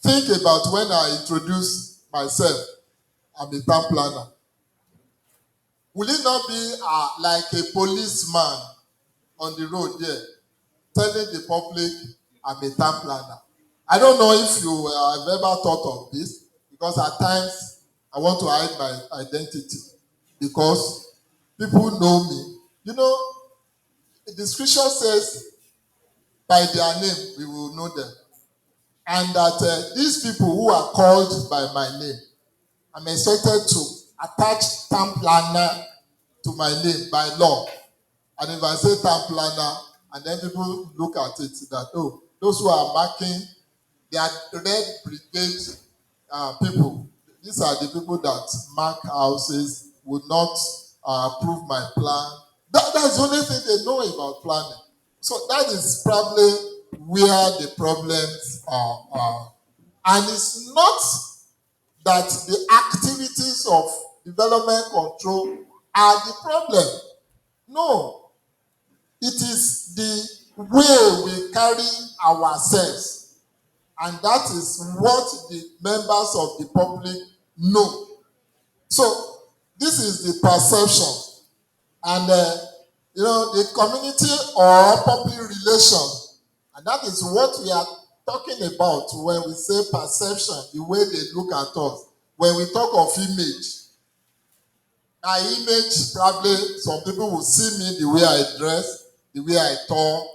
think about when I introduce myself? I'm a town planner. Will it not be like a policeman on the road there, telling the public I'm a town planner? I don't know if you have ever thought of this, because at times I want to hide my identity because people know me. You know, the scripture says, by their name we will know them. And that these people who are called by my name, I'm expected to attach town planner to my name by law. And if I say town planner, and then people look at it that, oh, those who are marking, they are red brigade people. These are the people that mark houses, would not approve my plan. That's the only thing they know about planning. So that is probably where the problems are. And it's not that the activities of development control are the problem. No, it is the way we carry ourselves, and that is what the members of the public know. So this is the perception, and the community or public relation, and that is what we are talking about when we say perception, the way they look at us. When we talk of image, my image, probably some people will see me the way I dress, the way I talk,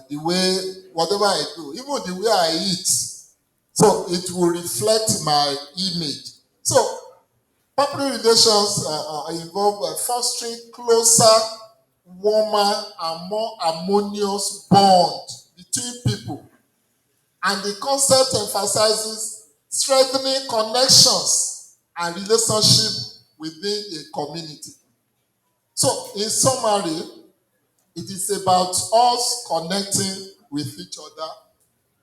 the way, whatever I do, even the way I eat. So it will reflect my image. So public relations involve fostering closer, warmer, and more harmonious bond between people. And the concept emphasizes strengthening connections and relationship within a community. So, in summary, it is about us connecting with each other,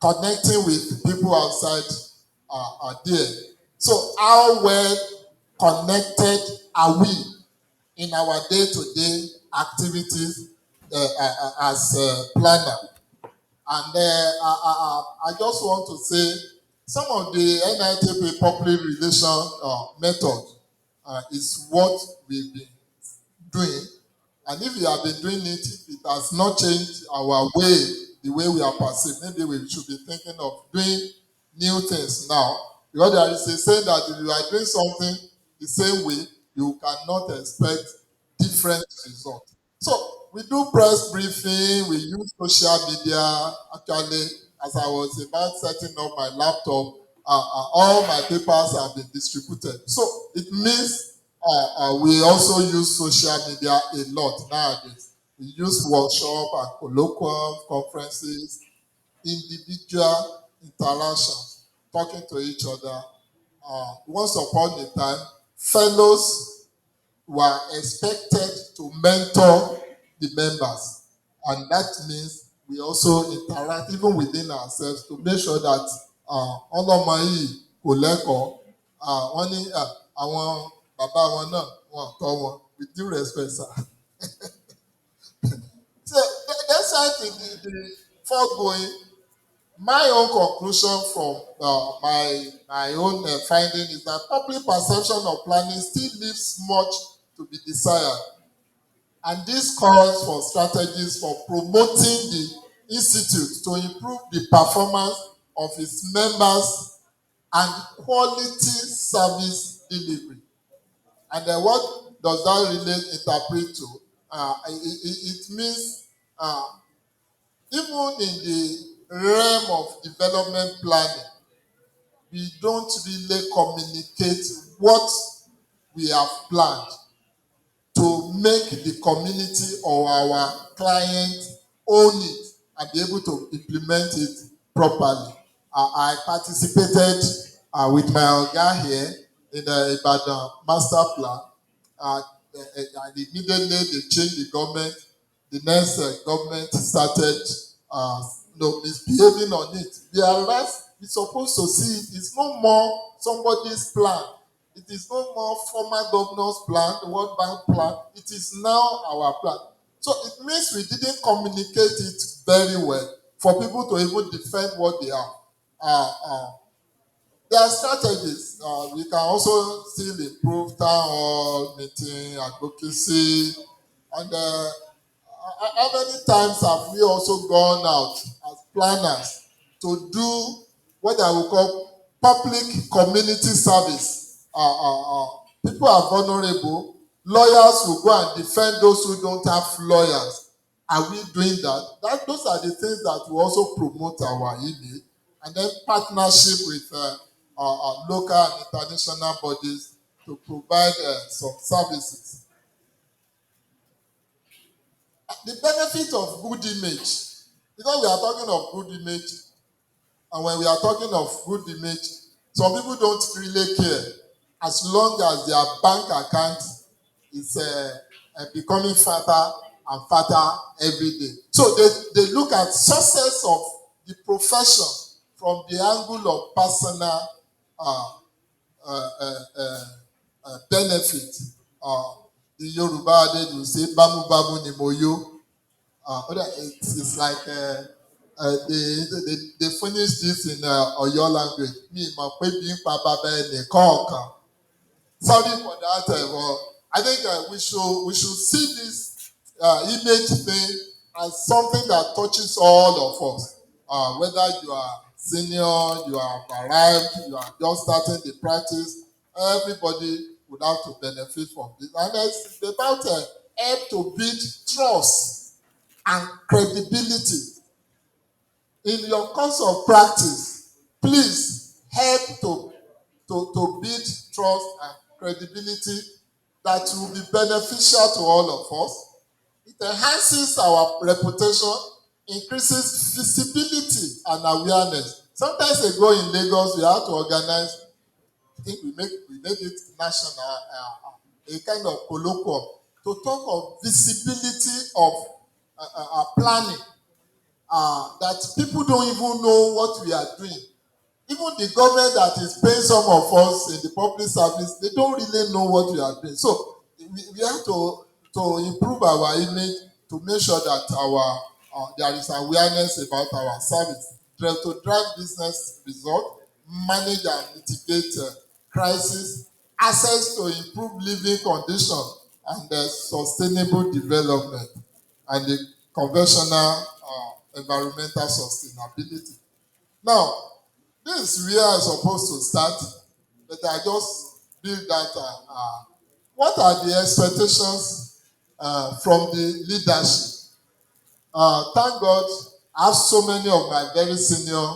connecting with people outside there. So, how well connected are we in our day-to-day activities as planner? And I just want to say some of the NITP public relation method is what we've been doing. And if we have been doing it, if it has not changed our way, the way we are perceived, maybe we should be thinking of doing new things now. Because there is a saying that if you are doing something the same way, you cannot expect different results. So we do press briefing, we use social media. Actually, as I was about setting up my laptop, all my papers have been distributed. So it means we also use social media a lot nowadays. We use workshop and colloquium, conferences, individual interactions, talking to each other. Once upon a time, fellows were expected to mentor the members. And that means we also interact even within ourselves to make sure that ọlọ́mọ yìí kò lẹ́kọ̀ọ́, wọ́n ní àwọn bàbá wọn náà wọ́n tọ́ wọn, with due respect, sir. So that's why the foregoing, my own conclusion from my own finding is that public perception of planning still leaves much to be desired. And this calls for strategies for promoting the institute to improve the performance of its members and quality service delivery. And then what does that really interpret to? It means even in the realm of development planning, we don't really communicate what we have planned to make the community or our client own it and be able to implement it properly. I participated with my guy here in the Ibadan master plan. And immediately they changed the government. The next government started misbehaving on it. Whereas we're supposed to see it. It's no more somebody's plan. It is no more former governor's plan, the World Bank plan. It is now our plan. So it means we didn't communicate it very well for people to even defend what they are. There are strategies. We can also still improve town hall meeting, advocacy, and how many times have we also gone out as planners to do what I would call public community service? People are vulnerable. Lawyers will go and defend those who don't have lawyers. Are we doing that? Those are the things that will also promote our image. And then partnership with local and international bodies to provide some services. The benefit of good image, because we are talking of good image, and when we are talking of good image, some people don't really care as long as their bank account is becoming fatter and fatter every day. So they look at success of the profession from the angle of personal benefit. The Yoruba adage will say, "Bamu bamu ni mo yo." It's like they finished this in Oyo language. Me, my baby, Papa, sorry for that. I think we should see this image thing as something that touches all of us. Whether you are senior, you are arrived, you are just starting the practice, everybody would have to benefit from this. And it's about help to build trust and credibility in your course of practice. Please help to build trust and credibility that will be beneficial to all of us. It enhances our reputation, increases visibility and awareness. Sometimes ago in Lagos, we had to organize, I think we made it national, a kind of colloquium to talk of visibility of planning, that people don't even know what we are doing. Even the government that is paying some of us in the public service, they don't really know what we are doing. So we have to improve our image to make sure that there is awareness about our service, to drive business result, manage and mitigate crisis, access to improve living conditions, and sustainable development, and the conventional environmental sustainability. Now, this is where I'm supposed to start, but I just build that. What are the expectations from the leadership? Thank God, I have so many of my very senior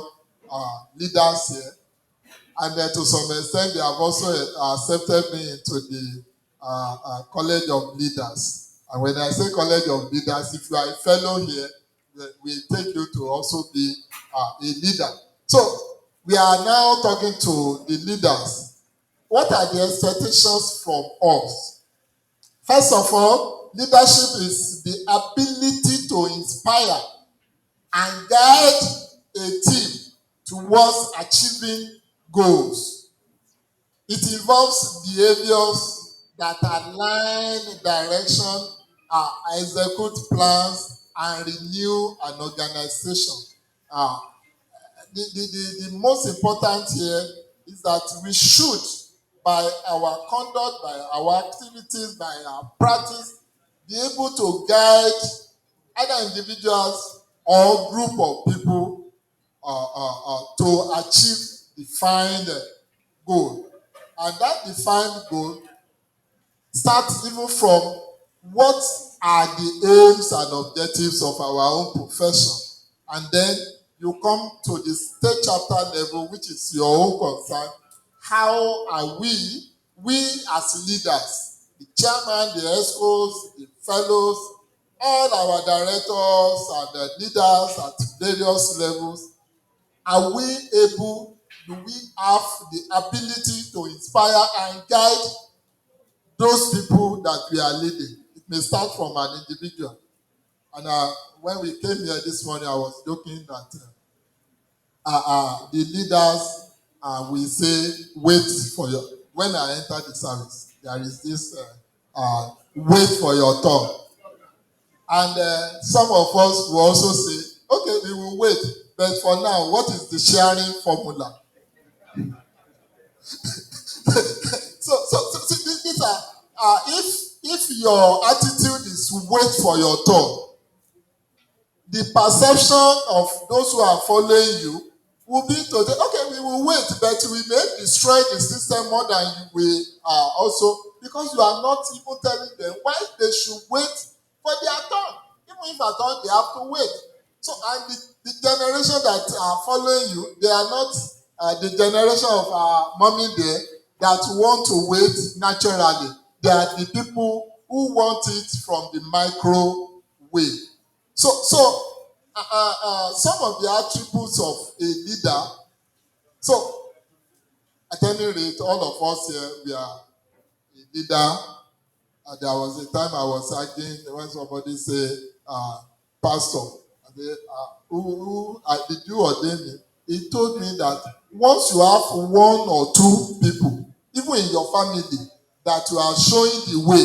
leaders here, and to some extent, they have also accepted me into the College of Leaders. And when I say College of Leaders, if you are a fellow here, we take you to also be a leader. So we are now talking to the leaders. What are the expectations from us? First of all, leadership is the ability to inspire and guide a team towards achieving goals. It involves behaviors that align direction, execute plans, and renew an organization. Uh, the most important here is that we should, by our conduct, by our activities, by our practice, be able to guide either individuals or group of people to achieve defined goal. And that defined goal starts even from what are the aims and objectives of our own profession. And then you come to the state chapter level, which is your own concern. How are we as leaders, the chairman, the ESCOs, the fellows, all our directors and the leaders at various levels, are we able, do we have the ability to inspire and guide those people that we are leading? It may start from an individual. And when we came here this morning, I was joking that the leaders will say, wait for your, when I enter the service, there is this wait for your turn. And some of us will also say, okay, we will wait. But for now, what is the sharing formula? So these are, if your attitude is wait for your turn, the perception of those who are following you will be to say, okay, we will wait, but we may destroy the system more than we are also, because you are not even telling them why they should wait for their turn. Even if at all they have to wait. So, and the generation that are following you, they are not the generation of our mommy there that want to wait naturally. They are the people who want it from the microwave. So some of the attributes of a leader. So, at any rate, all of us here, we are a leader. There was a time I was arguing when somebody said, Pastor, did you ordain me? He told me that once you have one or two people, even in your family, that you are showing the way,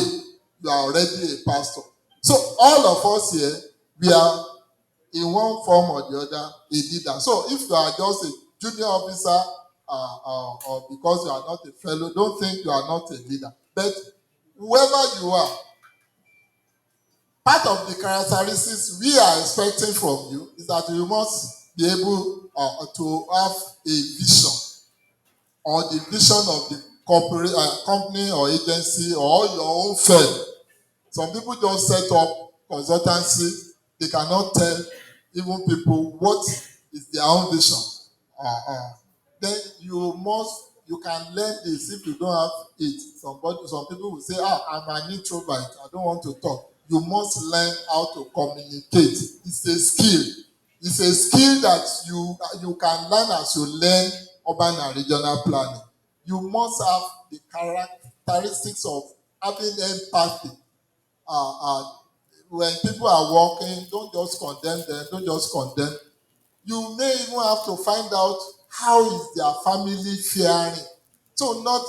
you are already a pastor. So all of us here, we are in one form or the other a leader. So if you are just a junior officer or because you are not a fellow, don't think you are not a leader. But whoever you are, part of the characteristics we are expecting from you is that you must be able to have a vision or the vision of the company or agency or your own firm. Some people just set up consultancy. They cannot tell even people what is their own vision. Then you can learn this if you don't have it. Some people will say, I'm an introvert. I don't want to talk. You must learn how to communicate. It's a skill. It's a skill that you can learn as you learn urban and regional planning. You must have the characteristics of having empathy. When people are walking, don't just condemn them, don't just condemn. You may even have to find out how is their family faring. So not,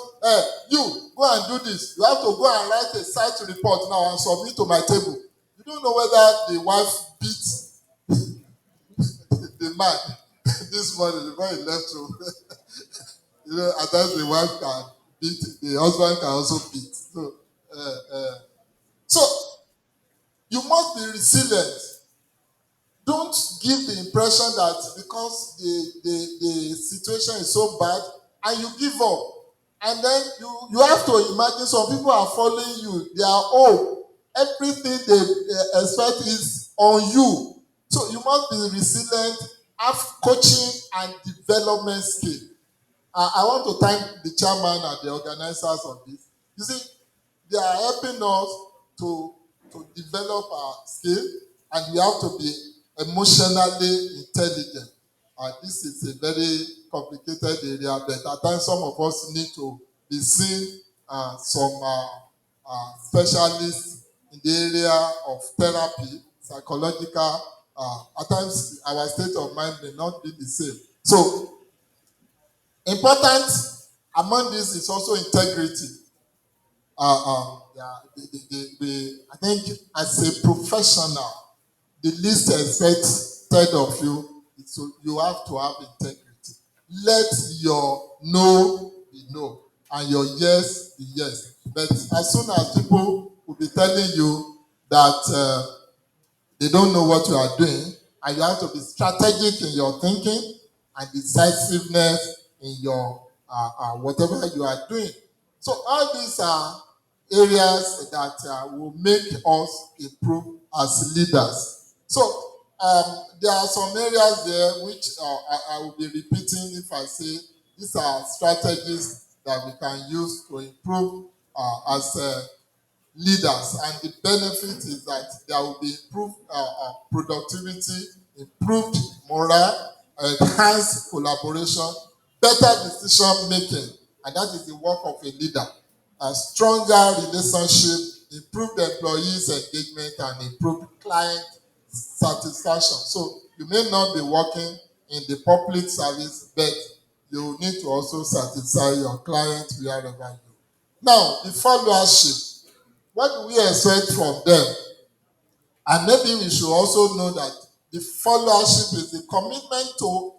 you go and do this. You have to go and write a site report now and submit to my table. You don't know whether the wife beat the man this morning before he left home. At times the wife can beat, the husband can also beat. So you must be resilient. Don't give the impression that because the situation is so bad and you give up. And then you have to imagine some people are following you. They are hope. Everything they expect is on you. So you must be resilient, have coaching and development skill. I want to thank the chairman and the organizers of this. You see, they are helping us to develop our skill, and we have to be emotionally intelligent. This is a very complicated area, but at times some of us need to be seeing some specialists in the area of therapy, psychological. At times our state of mind may not be the same. So important among this is also integrity. I think as a professional, the least expected of you is you have to have integrity. Let your no be no and your yes be yes. But as soon as people will be telling you that they don't know what you are doing, and you have to be strategic in your thinking and decisiveness in your whatever you are doing. So all these are areas that will make us improve as leaders. So there are some areas there which I will be repeating if I say these are strategies that we can use to improve as leaders, and the benefit is that there will be improved productivity, improved morale, enhanced collaboration, better decision making, and that is the work of a leader. A stronger relationship, improved employees engagement, and improved client satisfaction. So you may not be working in the public service, but you need to also satisfy your client wherever you go. Now, the followership. What do we expect from them? And maybe we should also know that the followership is the commitment to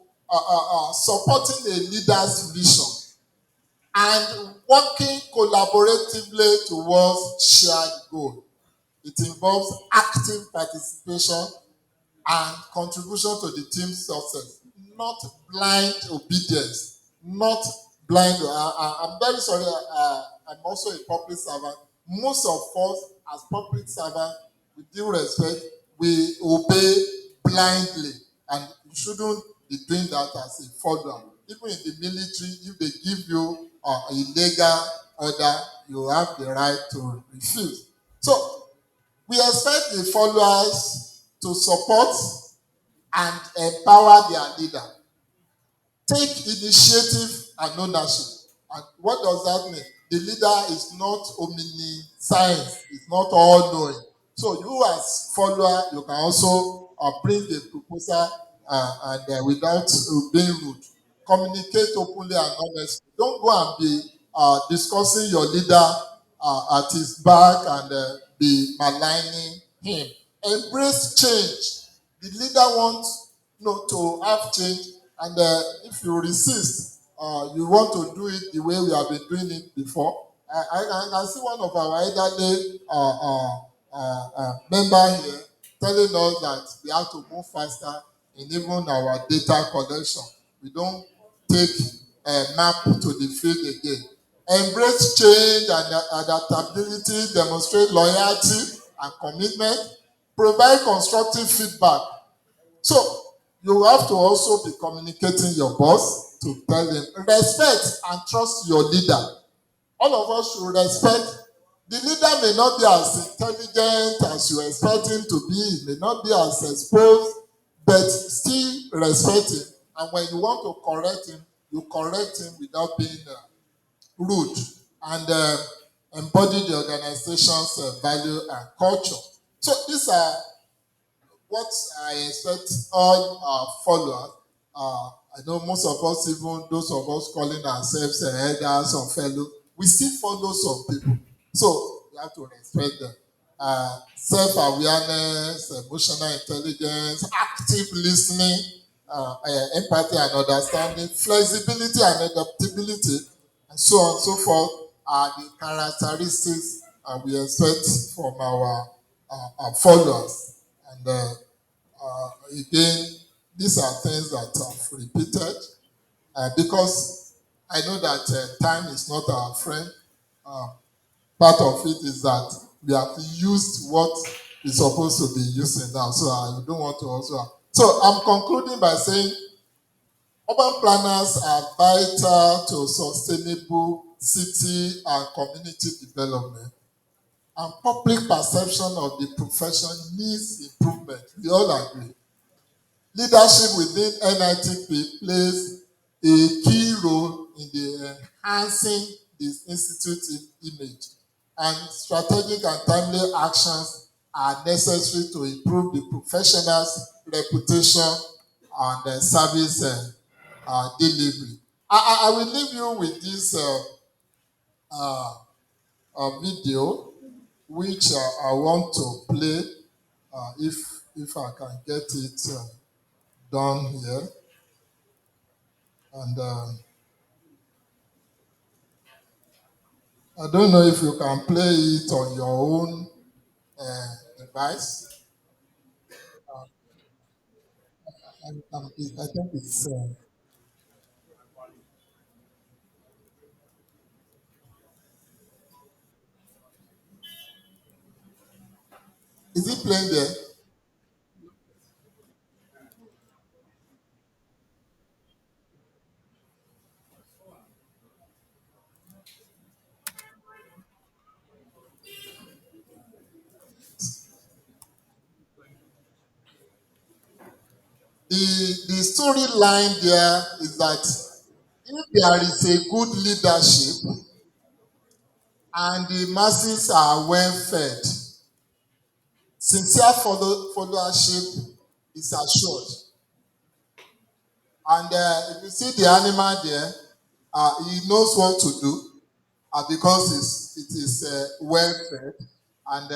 supporting a leader's vision and working collaboratively towards shared goal. It involves active participation and contribution to the team's success, not blind obedience, not blind. I'm very sorry, I'm also a public servant. Most of us, as public servants, with due respect, we obey blindly, and you shouldn't be doing that as a follower. Even in the military, if they give you a legal order, you have the right to refuse. So we expect the followers to support and empower their leader. Take initiative and ownership. And what does that mean? The leader is not omniscience, is not all knowing. So you as follower, you can also bring a proposal and without being rude. Communicate openly and honestly. Don't go and be discussing your leader at his back and be maligning him. embrace change. The leader wants to have change, and if you resist, you want to do it the way we have been doing it before. I can see one of our elderly member here telling us that we have to move faster in even our data collection. We don't take a map to the field again. Embrace change and adaptability, demonstrate loyalty and commitment, provide constructive feedback. So you have to also be communicating your boss to tell him, respect and trust your leader. All of us should respect. The leader may not be as intelligent as you expect him to be, he may not be as exposed, but still respect him. And when you want to correct him, you correct him without being rude, and embody the organization's value and culture. So these are what I expect all our followers. I know most of us, even those of us calling ourselves elders or fellow, we still follow some people. So we have to respect them. Self-awareness, emotional intelligence, active listening, empathy and understanding, flexibility and adaptability, and so on and so forth are the characteristics we expect from our followers. And again, these are things that I've repeated because I know that time is not our friend. Part of it is that we have used what is supposed to be using now, so I don't want to also. So I'm concluding by saying urban planners are vital to sustainable city and community development, and public perception of the profession needs improvement. We all agree. Leadership within NITP plays a key role in the enhancing this institute's image, and strategic and timely actions are necessary to improve the professional's reputation and service delivery. I will leave you with this video, which I want to play, if I can get it done here. And I don't know if you can play it on your own device. I think it's. Is it playing there? The storyline there is that if there is a good leadership and the masses are well fed, sincere followership is assured. And if you see the animal there, he knows what to do because it is well fed, and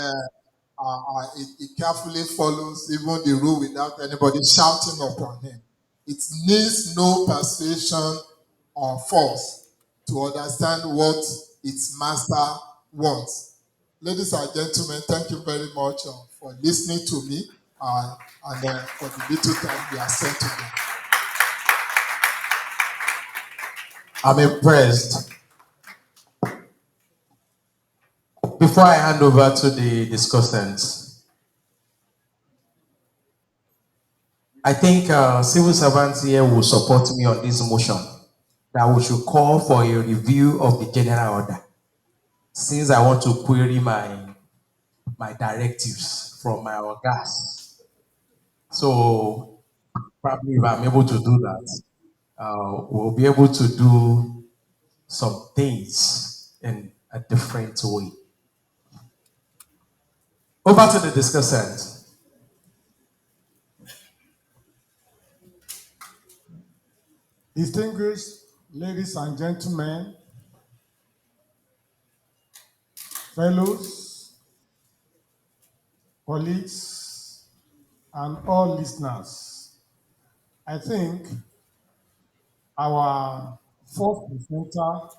it carefully follows even the rule without anybody shouting upon him. It needs no persuasion or force to understand what its master wants. Ladies and gentlemen, thank you very much for listening to me and for the little time we are sent to me. I'm impressed. Before I hand over to the discussants, I think civil servants here will support me on this motion that we should call for a review of the general order, since I want to query my directives from my orgas. So probably if I'm able to do that, we'll be able to do some things in a different way. Over to the discussant. Distinguished ladies and gentlemen, fellows, colleagues, and all listeners. I think our fourth presenter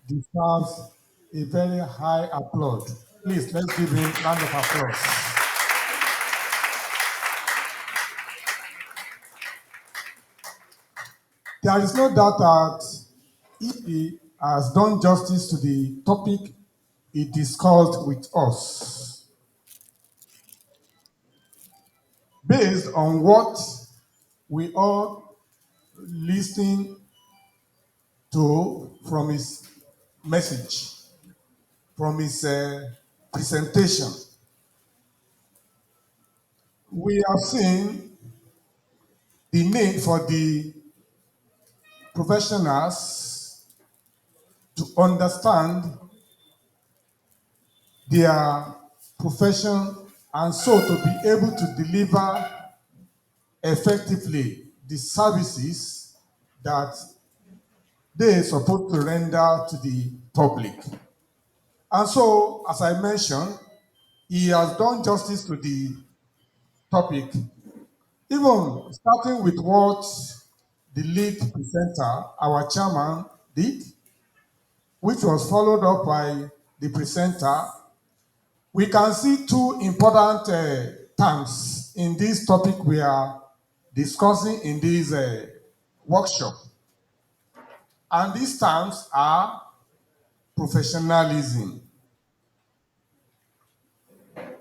deserves a very high applaud. Please, let's give him a round of applause. There is no doubt that he has done justice to the topic he discussed with us. Based on what we all listening to from his message, from his presentation, we have seen the need for the professionals to understand their profession and so to be able to deliver effectively the services that they are supposed to render to the public. And so, as I mentioned, he has done justice to the topic, even starting with what the lead presenter, our chairman, did, which was followed up by the presenter. We can see two important terms in this topic we are discussing in this workshop. And these terms are professionalism.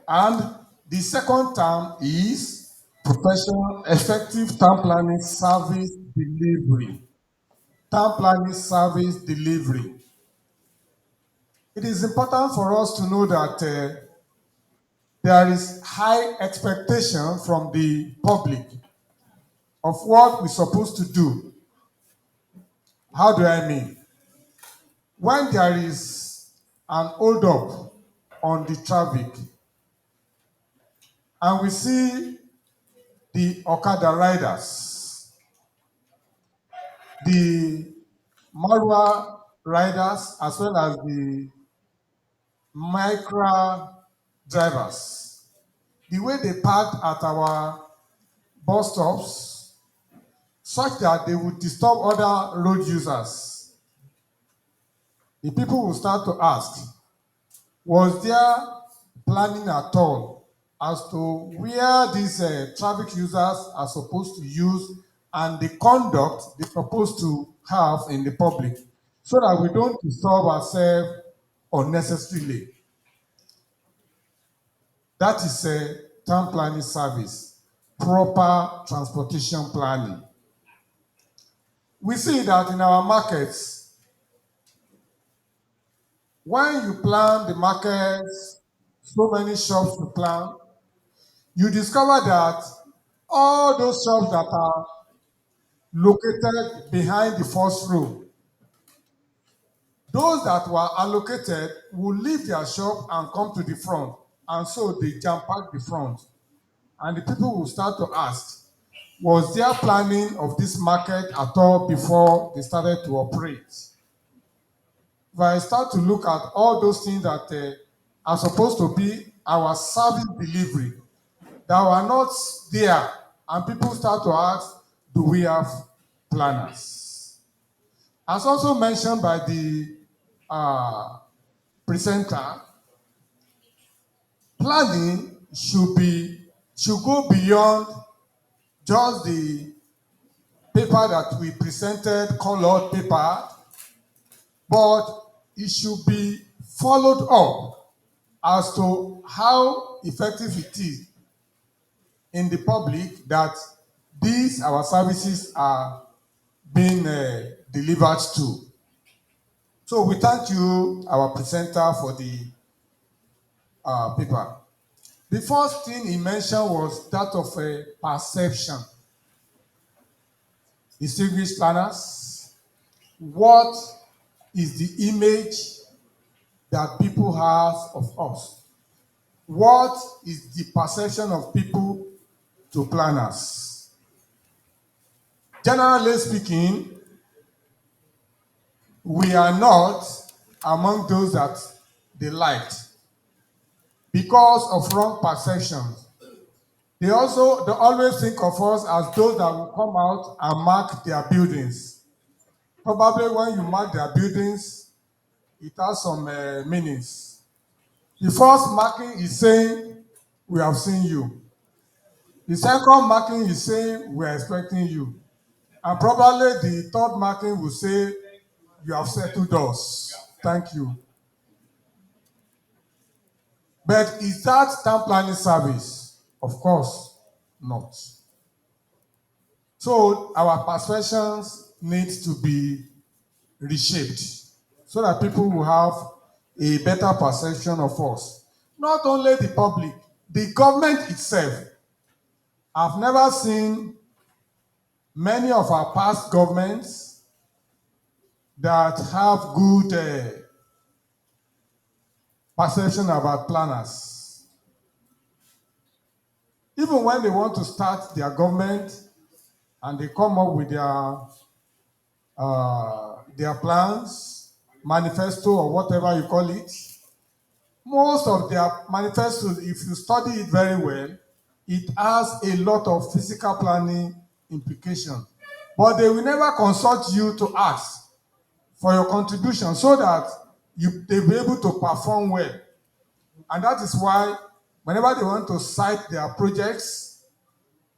And the second term is professional effective town planning service delivery. Town planning service delivery. It is important for us to know that there is high expectation from the public of what we're supposed to do. How do I mean? When there is an hold up on the traffic and we see the Okada riders, the Marwa riders, as well as the micro drivers, the way they park at our bus stops, such that they would disturb other road users, the people will start to ask, was there planning at all as to where these traffic users are supposed to use and the conduct they're supposed to have in the public so that we don't disturb ourselves unnecessarily? That is a town planning service, proper transportation planning. We see that in our markets, when you plan the markets, so many shops to plan, you discover that all those shops that are located behind the first row, those that were allocated will leave their shop and come to the front, and so they jam pack the front. And the people will start to ask, was there planning of this market at all before they started to operate? If I start to look at all those things that are supposed to be our service delivery, that were not there, and people start to ask, do we have planners? As also mentioned by the presenter, planning should go beyond just the paper that we presented, colored paper, but it should be followed up as to how effective it is in the public that these our services are being delivered to. So we thank you, our presenter, for the paper. The first thing he mentioned was that of a perception. Distinguished planners, what is the image that people have of us? What is the perception of people to planners? Generally speaking, we are not among those that they liked because of wrong perceptions. They always think of us as those that will come out and mark their buildings. Probably when you mark their buildings, it has some meanings. The first marking is saying, we have seen you. The second marking is saying, we are expecting you. And probably the third marking will say, you have settled us. Thank you. But is that town planning service? Of course not. So our perceptions need to be reshaped so that people will have a better perception of us. Not only the public, the government itself. I've never seen many of our past governments that have good perception about planners. Even when they want to start their government and they come up with their plans, manifesto, or whatever you call it, most of their manifestos, if you study it very well, it has a lot of physical planning implication. But they will never consult you to ask for your contribution so that they'll be able to perform well. And that is why whenever they want to cite their projects,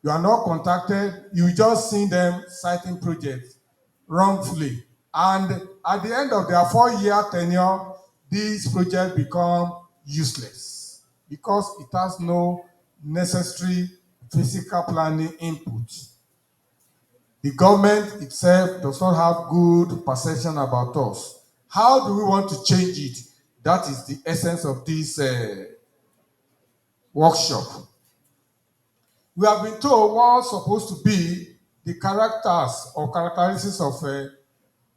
you are not contacted, you just see them citing projects wrongfully. And at the end of their 4-year tenure, these projects become useless because it has no necessary physical planning input. The government itself does not have good perception about us. How do we want to change it? That is the essence of this workshop. We have been told what's supposed to be the characters or characteristics of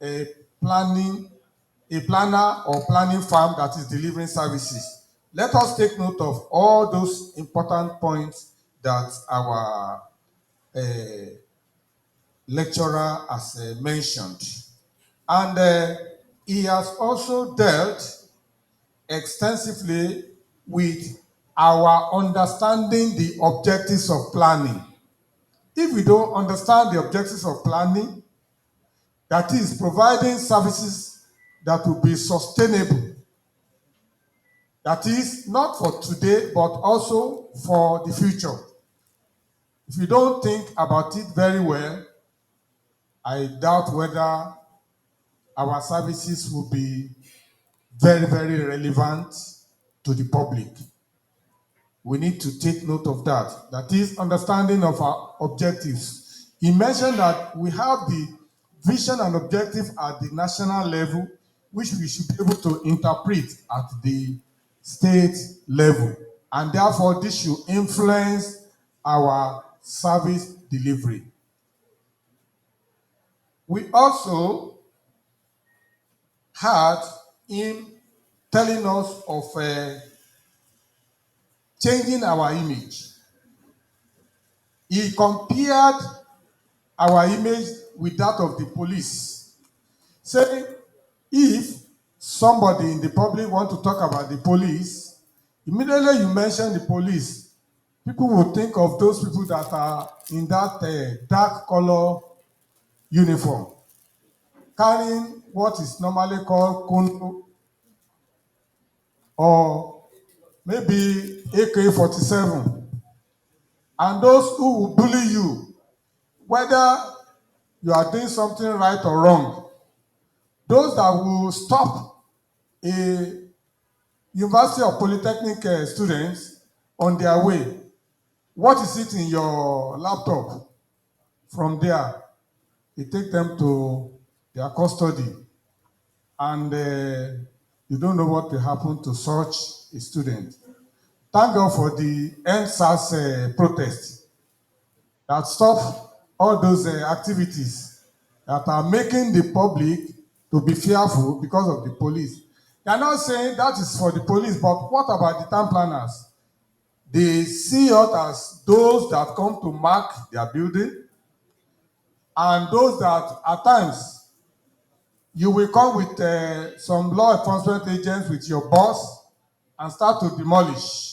a planner or planning firm that is delivering services. Let us take note of all those important points that our lecturer has mentioned. And he has also dealt extensively with our understanding the objectives of planning. If we don't understand the objectives of planning, that is providing services that will be sustainable, that is not for today, but also for the future. If you don't think about it very well, I doubt whether our services will be very, very relevant to the public. We need to take note of that. That is understanding of our objectives. He mentioned that we have the vision and objective at the national level, which we should be able to interpret at the state level. And therefore, this should influence our service delivery. We also had him telling us of changing our image. He compared our image with that of the police, saying if somebody in the public want to talk about the police, immediately you mention the police, people will think of those people that are in that dark color uniform, carrying what is normally called kondo or maybe AK-47, and those who will bully you, whether you are doing something right or wrong. Those that will stop a University or Polytechnic students on their way. What is it in your laptop? From there, you take them to their custody, and you don't know what will happen to such a student. Thank God for the NSAS protest that stop all those activities that are making the public to be fearful because of the police. They are not saying that is for the police, but what about the town planners? They see us as those that come to mark their building, and those that at times you will come with some law enforcement agents with your boss and start to demolish.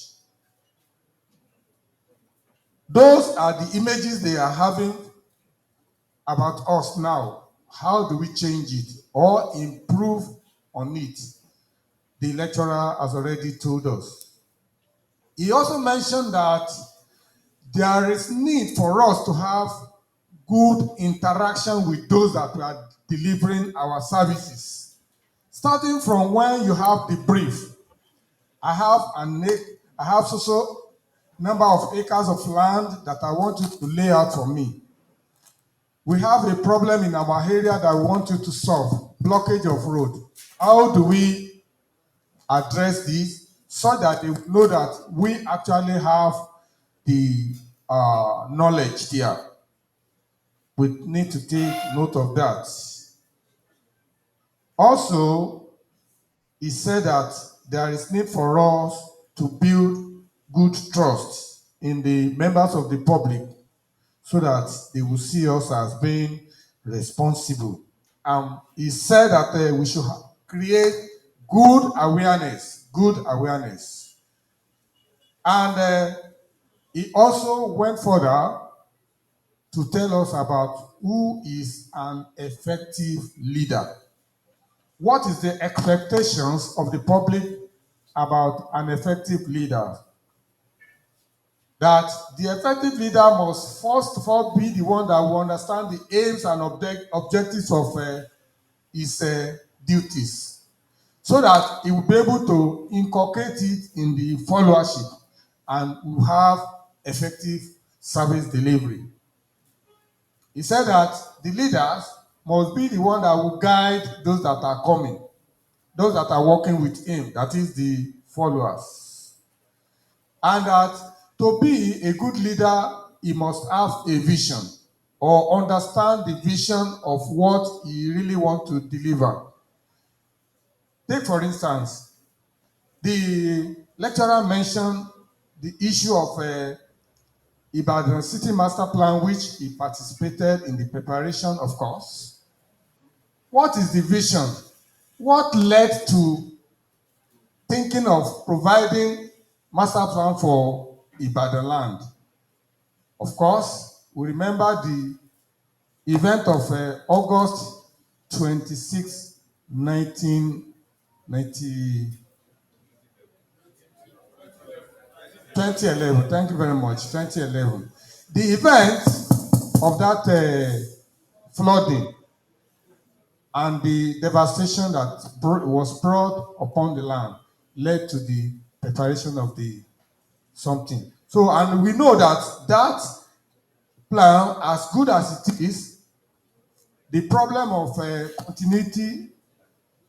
Those are the images they are having about us now. How do we change it or improve on it? The lecturer has already told us. He also mentioned that there is need for us to have good interaction with those that we are delivering our services. Starting from when you have the brief, I have so number of acres of land that I want you to lay out for me. We have a problem in our area that we want you to solve, blockage of road. How do we address this so that they know that we actually have the knowledge there? We need to take note of that. Also, he said that there is need for us to build good trust in the members of the public so that they will see us as being responsible. He said that we should create good awareness, And he also went further to tell us about who is an effective leader. What is the expectations of the public about an effective leader? That the effective leader must first of all be the one that will understand the aims and objectives of his duties, so that he will be able to inculcate it in the followership and will have effective service delivery. He said that the leaders must be the one that will guide those that are coming, those that are working with him, that is the followers. And that to be a good leader, he must have a vision or understand the vision of what he really wants to deliver. Take, for instance, the lecturer mentioned the issue of Ibadan City Master Plan, which he participated in the preparation, of course. What is the vision? What led to thinking of providing master plan for Ibadan land? Of course, we remember the event of August 26, 1990, 2011. Thank you very much, 2011. The event of that flooding and the devastation that was brought upon the land led to the preparation of the something. So, and we know that that plan, as good as it is, the problem of continuity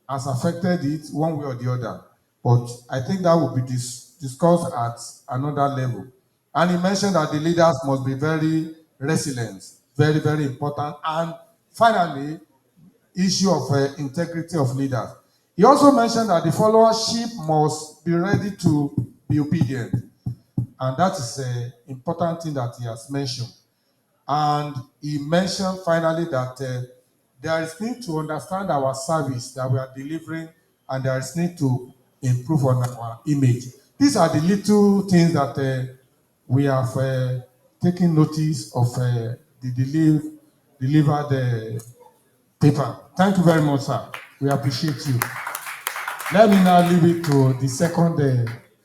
has affected it one way or the other. But I think that will be discussed at another level. And he mentioned that the leaders must be very resilient, very, very important. And finally, issue of integrity of leaders. He also mentioned that the followership must be ready to be obedient. And that is an important thing that he has mentioned. And he mentioned finally that there is need to understand our service that we are delivering, and there is need to improve on our image. These are the little things that we have taken notice of the delivered paper. Thank you very much, sir. We appreciate you. Let me now leave it to the second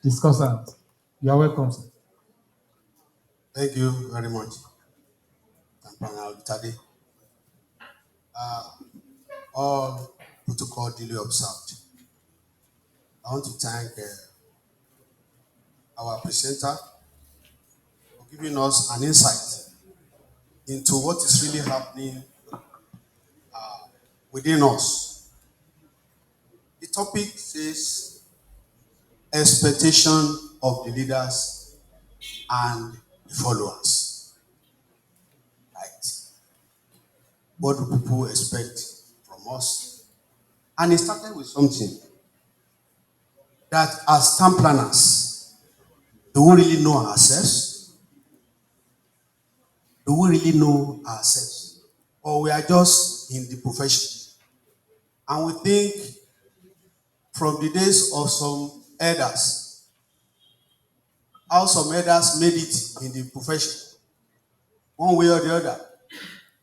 discussant. You are welcome, sir. Thank you very much. All protocol duly observed. I want to thank our presenter for giving us an insight into what is really happening within us. The topic says expectation of the leaders and the followers. Right? What do people expect from us? And it started with something that as town planners, do we really know ourselves? Do we really know ourselves? Or we are just in the profession? And we think from the days of some elders, how some elders made it in the profession. one way or the other.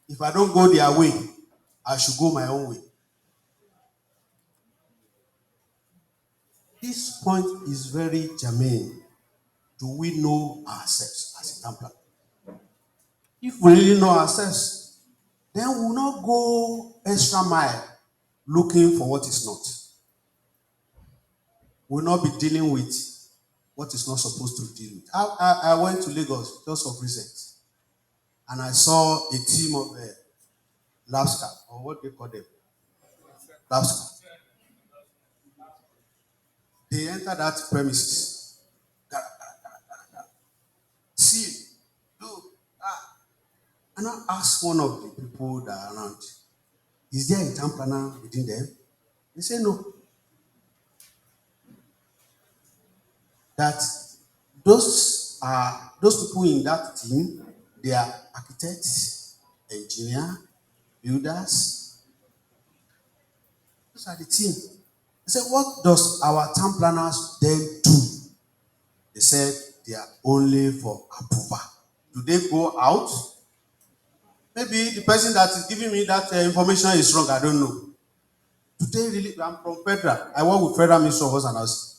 If I don't go their way, I should go my own way. This point is very germane. Do we know ourselves as a town planner? If we really know ourselves, then we will not go extra mile looking for what is not. We will not be dealing with what is not supposed to deal with. I went to Lagos just of recent, and I saw a team of Labska, or what they call them, Labska. They entered that premises. See, look, and I asked one of the people that are around, is there a town planner within them? They say no. That those people in that team, they are architects, engineers, builders. Those are the team. I said, what does our town planners then do? They said they are only for approval. Do they go out? Maybe the person that is giving me that information is wrong. I don't know. Do they really? I'm from Federal. I work with Federal Ministry of House and Housing.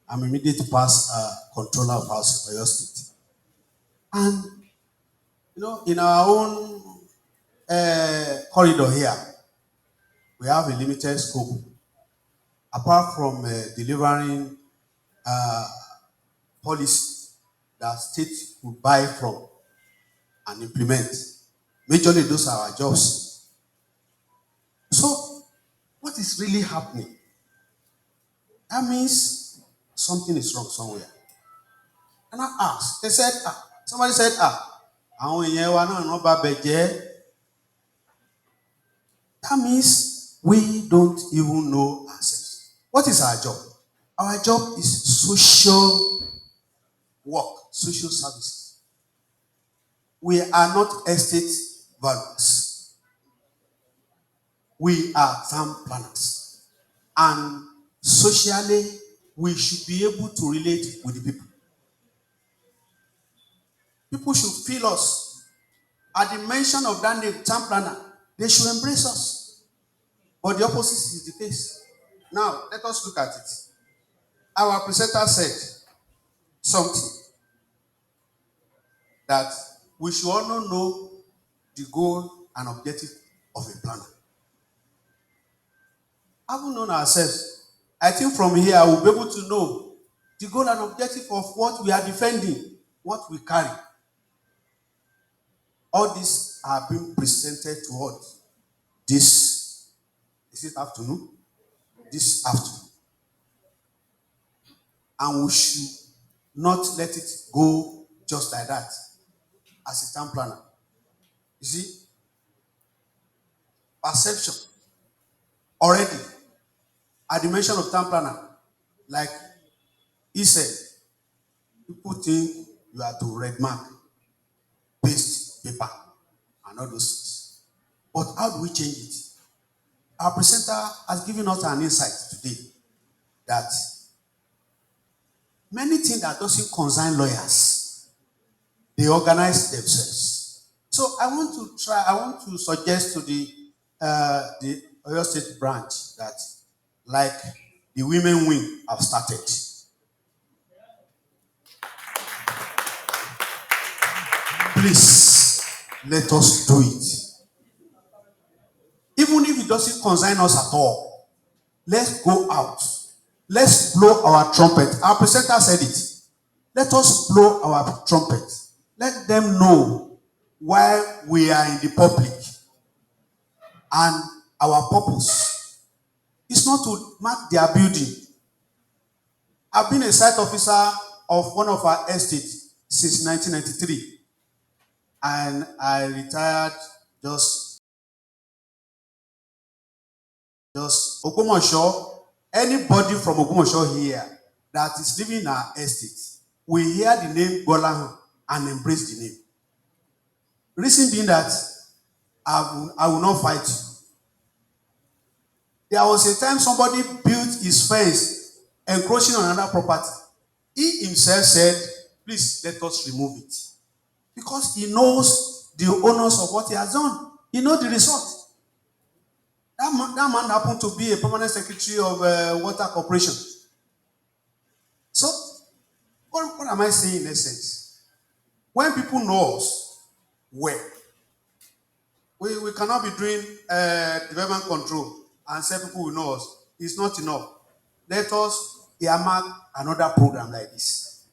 I'm immediate past controller of house in Oyo State. And in our own corridor here, we have a limited scope. Apart from delivering policy that states will buy from and implement, majorly those are our jobs. So, what is really happening? That means something is wrong somewhere. And I asked. They said, somebody said, àwọn èèyàn wa náà bá bẹ̀ jẹ́. That means we don't even know ourselves. What is our job? Our job is social work, social services. We are not estate valuers. We are town planners. And socially, we should be able to relate with the people. People should feel us. At the mention of that name, town planner, they should embrace us. But the opposite is the case. Now, let us look at it. Our presenter said something that we should all know the goal and objective of a planner. Having known ourselves, I think from here I will be able to know the goal and objective of what we are defending, what we carry. All these are being presented to us this afternoon? This afternoon. And we should not let it go just like that as a town planner. You see, perception already at the mention of town planner, like he said, people think you are to red mark, paste paper, and all those things. But how do we change it? Our presenter has given us an insight today that many things that doesn't concern lawyers, they organize themselves. So I want to suggest to the Oyo State branch that, like the women wing have started. Please, let us do it. Even if it doesn't concern us at all, let's go out. Let's blow our trumpet. Our presenter said it. Let us blow our trumpet. Let them know why we are in the public. And our purpose is not to mark their building. I've been a site officer of one of our estates since 1993. And I retired just Ogbomoso. Anybody from Ogbomoso here that is living in our estate will hear the name Golahan and embrace the name. Reason being that I will not fight you. There was a time somebody built his fence encroaching on another property. He himself said, please let us remove it. Because he knows the owners of what he has done. You know the result. That man happened to be a permanent secretary of Water Corporation. So, what am I saying in essence? When people know us well, we cannot be doing development control and say people will know us. It's not enough. Let us earmark another program like this.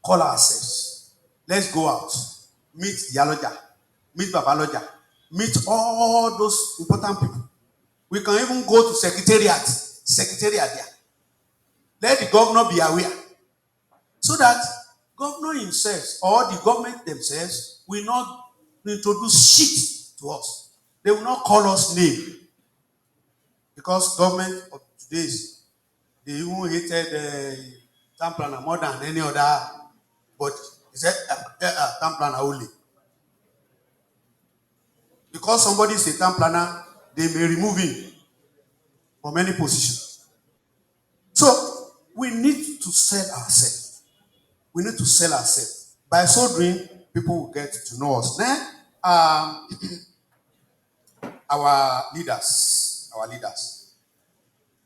Call ourselves. Let's go out. Meet the Yaloja. Meet Babaloja. Meet all those important people. We can even go to secretariat there. Let the governor be aware. So that governor himself or the government themselves will not introduce shit to us. They will not call us name. Because government of today's, they even hated town planner more than any other body. He said, town planner only. Because somebody is a town planner, they may remove him from any position. So, we need to sell ourselves. We need to sell ourselves. By so doing, people will get to know us. Then, our leaders.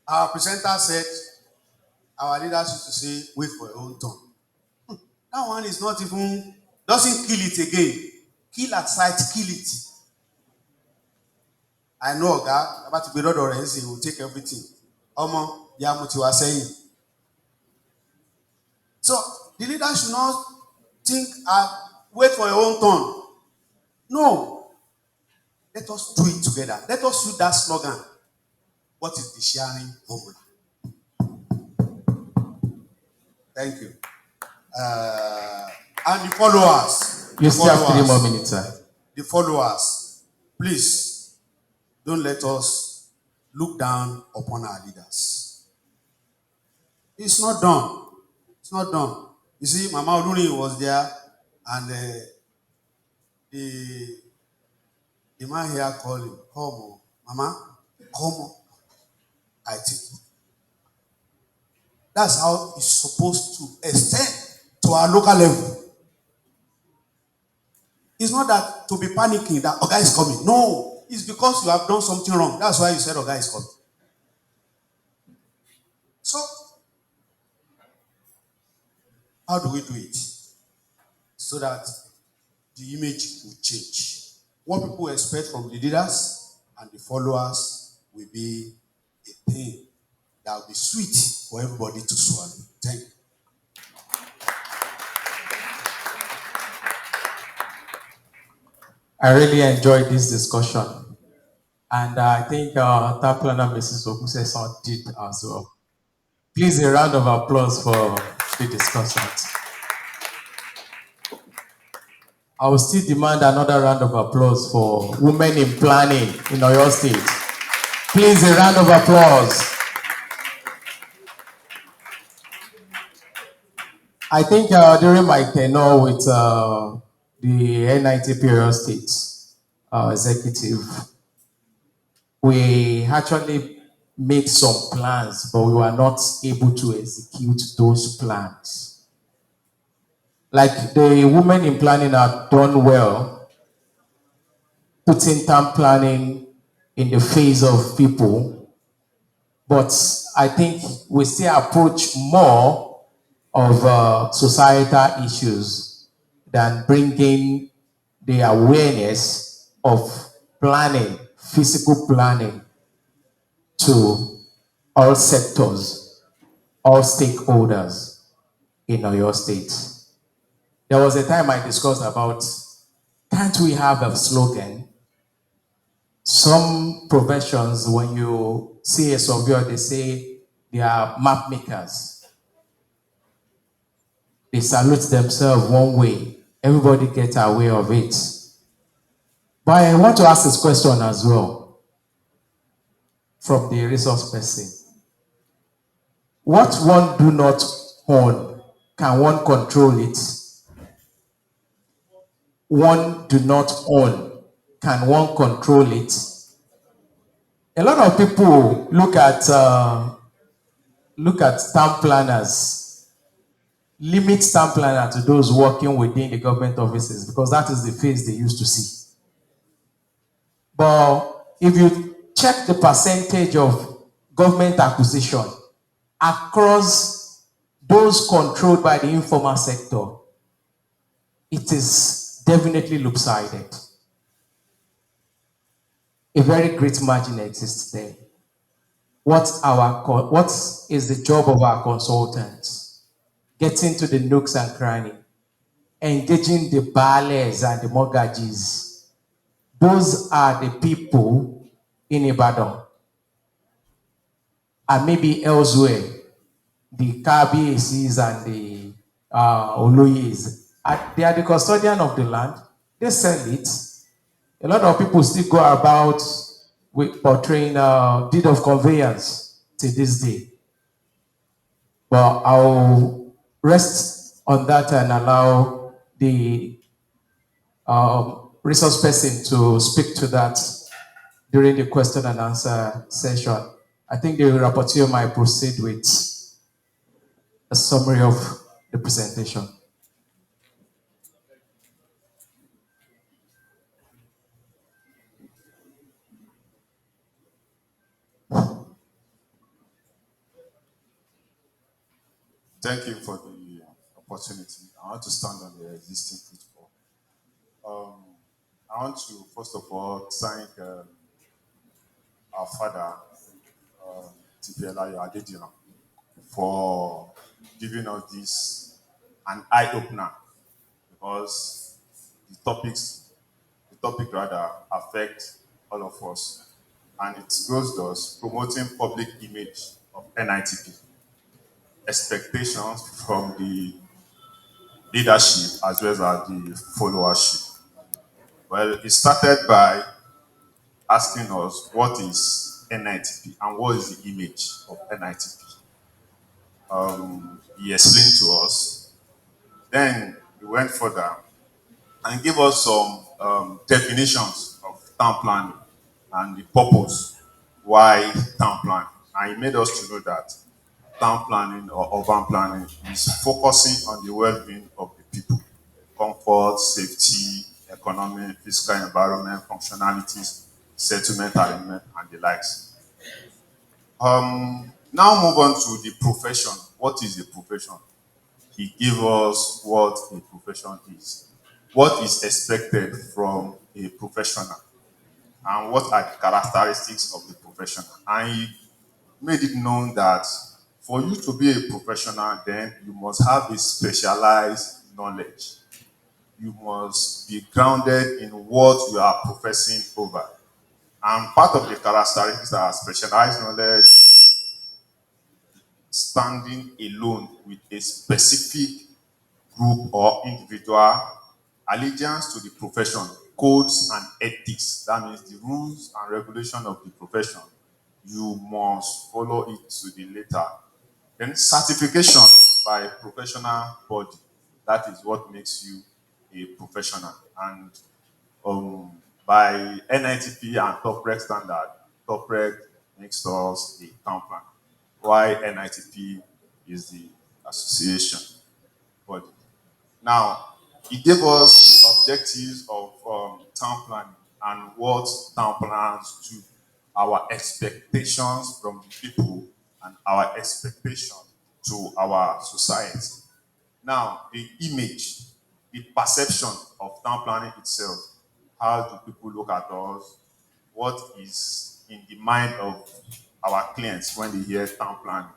Our presenter said, our leaders used to say, wait for your own turn. That one is not even, doesn't kill it again. Kill at sight, kill it. I know, God, about to be Lord or he will take everything. Omo, Yamuti was saying. So, the leaders should not think, wait for your own turn. No. Let us do it together. Let us use that slogan. What is the sharing formula? Thank you. And the followers. You still have 3 more minutes, sir. The followers, please don't let us look down upon our leaders. It's not done. It's not done. You see, Mama Oluni was there, and the man here called him, come, Mama, come. I think that's how it's supposed to extend to our local level. It's not that to be panicking that Oga is coming. No, it's because you have done something wrong. That's why you said Oga is coming. So, how do we do it? So that the image will change. What people expect from the leaders and the followers will be a thing that will be sweet for everybody to swallow. Thank you. I really enjoyed this discussion. And I think Town Planner Mrs. Oguseson did as well. Please, a round of applause for the discussant. I will still demand another round of applause for women in planning in Oyo State. Please, a round of applause. I think during my tenure with the NITP Oyo State executive, we actually made some plans, but we were not able to execute those plans. Like the women in planning have done well, putting town planning in the face of people, but I think we still approach more of societal issues than bringing the awareness of planning, physical planning, to all sectors, all stakeholders in Oyo State. There was a time I discussed about, can't we have a slogan? Some professions, when you see a surveyor, they say they are map makers. They salute themselves one way. Everybody gets aware of it. But I want to ask this question as well from the resource person. What one do not own, can one control it? One do not own, can one control it? A lot of people look at town planners limit town planner to those working within the government offices because that is the face they used to see. But if you check the percentage of government acquisition across those controlled by the informal sector, it is definitely lopsided. A very great margin exists there. What is the job of our consultants? Getting to the nooks and crannies, engaging the ballers and the mortgages. Those are the people in Ibadan and maybe elsewhere, the KBACs and the Oloyes. They are the custodian of the land. They sell it. A lot of people still go about with portraying deed of conveyance to this day. But I'll rest on that and allow the resource person to speak to that during the question and answer session. I think the rapporteur might proceed with a summary of the presentation. Thank you for the opportunity. I want to stand on the existing football. I want to first of all thank our father, Tipiela Adediran, for giving us this an eye opener because the topic rather affect all of us, and it goes thus promoting public image of NITP, expectations from the leadership as well as the followership. Well, it started by asking us what is NITP and what is the image of NITP. He explained to us. Then he went further and gave us some definitions of town planning and the purpose why town planning. And he made us to know that town planning or urban planning is focusing on the well-being of the people, comfort, safety, economy, physical environment, functionalities, settlement arrangement, and the likes. Now move on to the profession. What is a profession? He gave us what a profession is, what is expected from a professional, and what are the characteristics of the professional. And he made it known that for you to be a professional, then you must have a specialized knowledge. You must be grounded in what you are professing over. And part of the characteristics are specialized knowledge, standing alone with a specific group or individual, allegiance to the profession, codes and ethics. That means the rules and regulation of the profession. You must follow it to the letter. Then certification by a professional body. That is what makes you a professional. And by NITP and TopRec standard, TopRec makes us a town plan. Why NITP is the association body. Now, he gave us the objectives of town planning and what town plans do, our expectations from the people, and our expectation to our society. Now, the image, the perception of town planning itself. How do people look at us? What is in the mind of our clients when they hear town planning?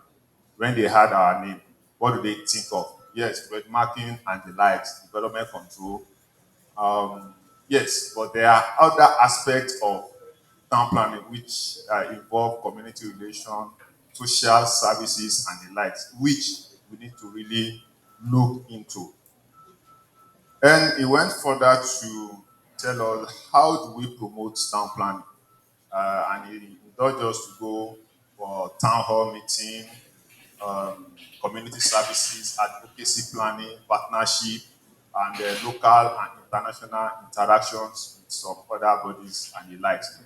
When they heard our name, what do they think of? Yes, red marking and the likes, development control. Yes, but there are other aspects of town planning which involve community relation, social services, and the likes, which we need to really look into. And he went further to tell us how do we promote town planning. And he indulged us to go for town hall meeting, community services, advocacy planning, partnership, and local and international interactions with some other bodies and the likes.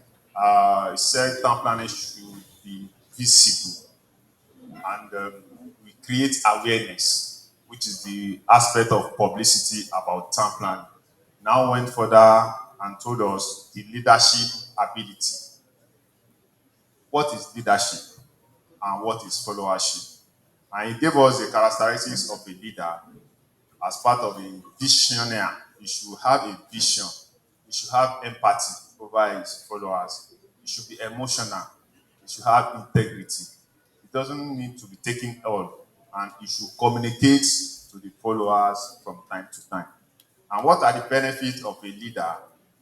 He said town planning should be visible and we create awareness. which is the aspect of publicity about town planning, now went further and told us the leadership ability. What is leadership and what is followership? And he gave us the characteristics of a leader as part of a visionary. You should have a vision. You should have empathy over his followers. You should be emotional. You should have integrity. It doesn't need to be taken all, and you should communicate to the followers from time to time. And what are the benefits of a leader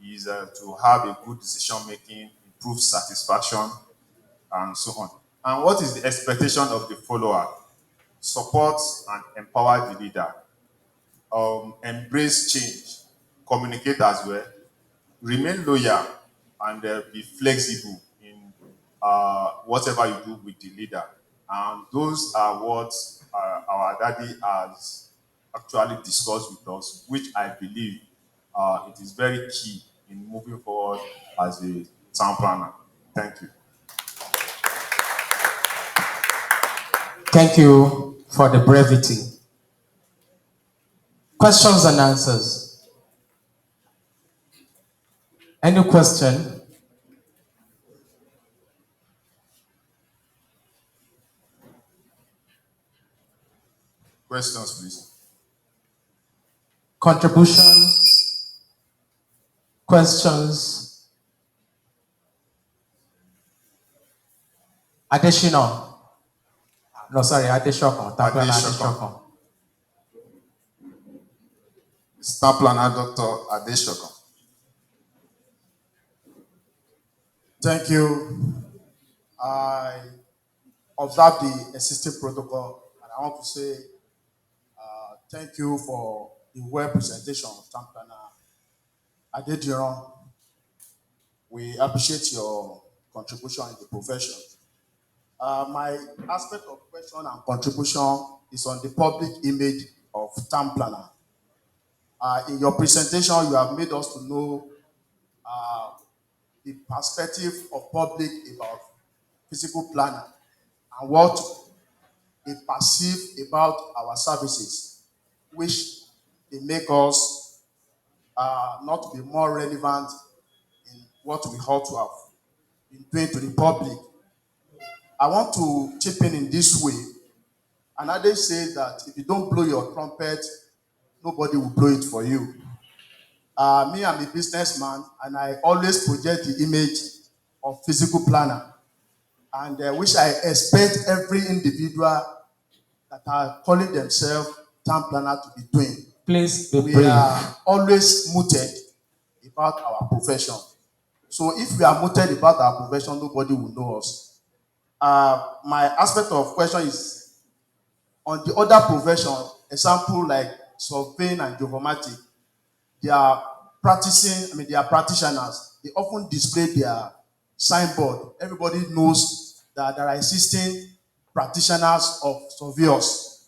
is to have a good decision making, improve satisfaction, and so on. And what is the expectation of the follower? Support and empower the leader. Embrace change, communicate as well, remain loyal, and be flexible in whatever you do with the leader. And those are what our daddy has actually discussed with us, which I believe it is very key in moving forward as a town planner. Thank you. Thank you for the brevity. Questions and answers. Any question? Questions, please. Contribution? Questions? Additional? No, sorry, additional. Adeshokon. Staff planner Dr. Adeshokon. Thank you. I observe the existing protocol, and I want to say thank you for the well presentation of Town Planner Adediran. We appreciate your contribution in the profession. My aspect of question and contribution is on the public image of Town Planner. In your presentation, you have made us to know the perspective of public about physical planner and what they perceive about our services, which they make us not be more relevant in what we ought to have been doing to the public. I want to chip in this way. And I did say that if you don't blow your trumpet, nobody will blow it for you. Me, I'm a businessman, and I always project the image of physical planner, and which I expect every individual that are calling themselves town planner to be doing. Please be We brief. are always muted about our profession. So if we are muted about our profession, nobody will know us. My aspect of question is on the other profession, example like surveying and geomatic, they are they are practitioners. They often display their signboard. Everybody knows that there are existing practitioners of surveyors.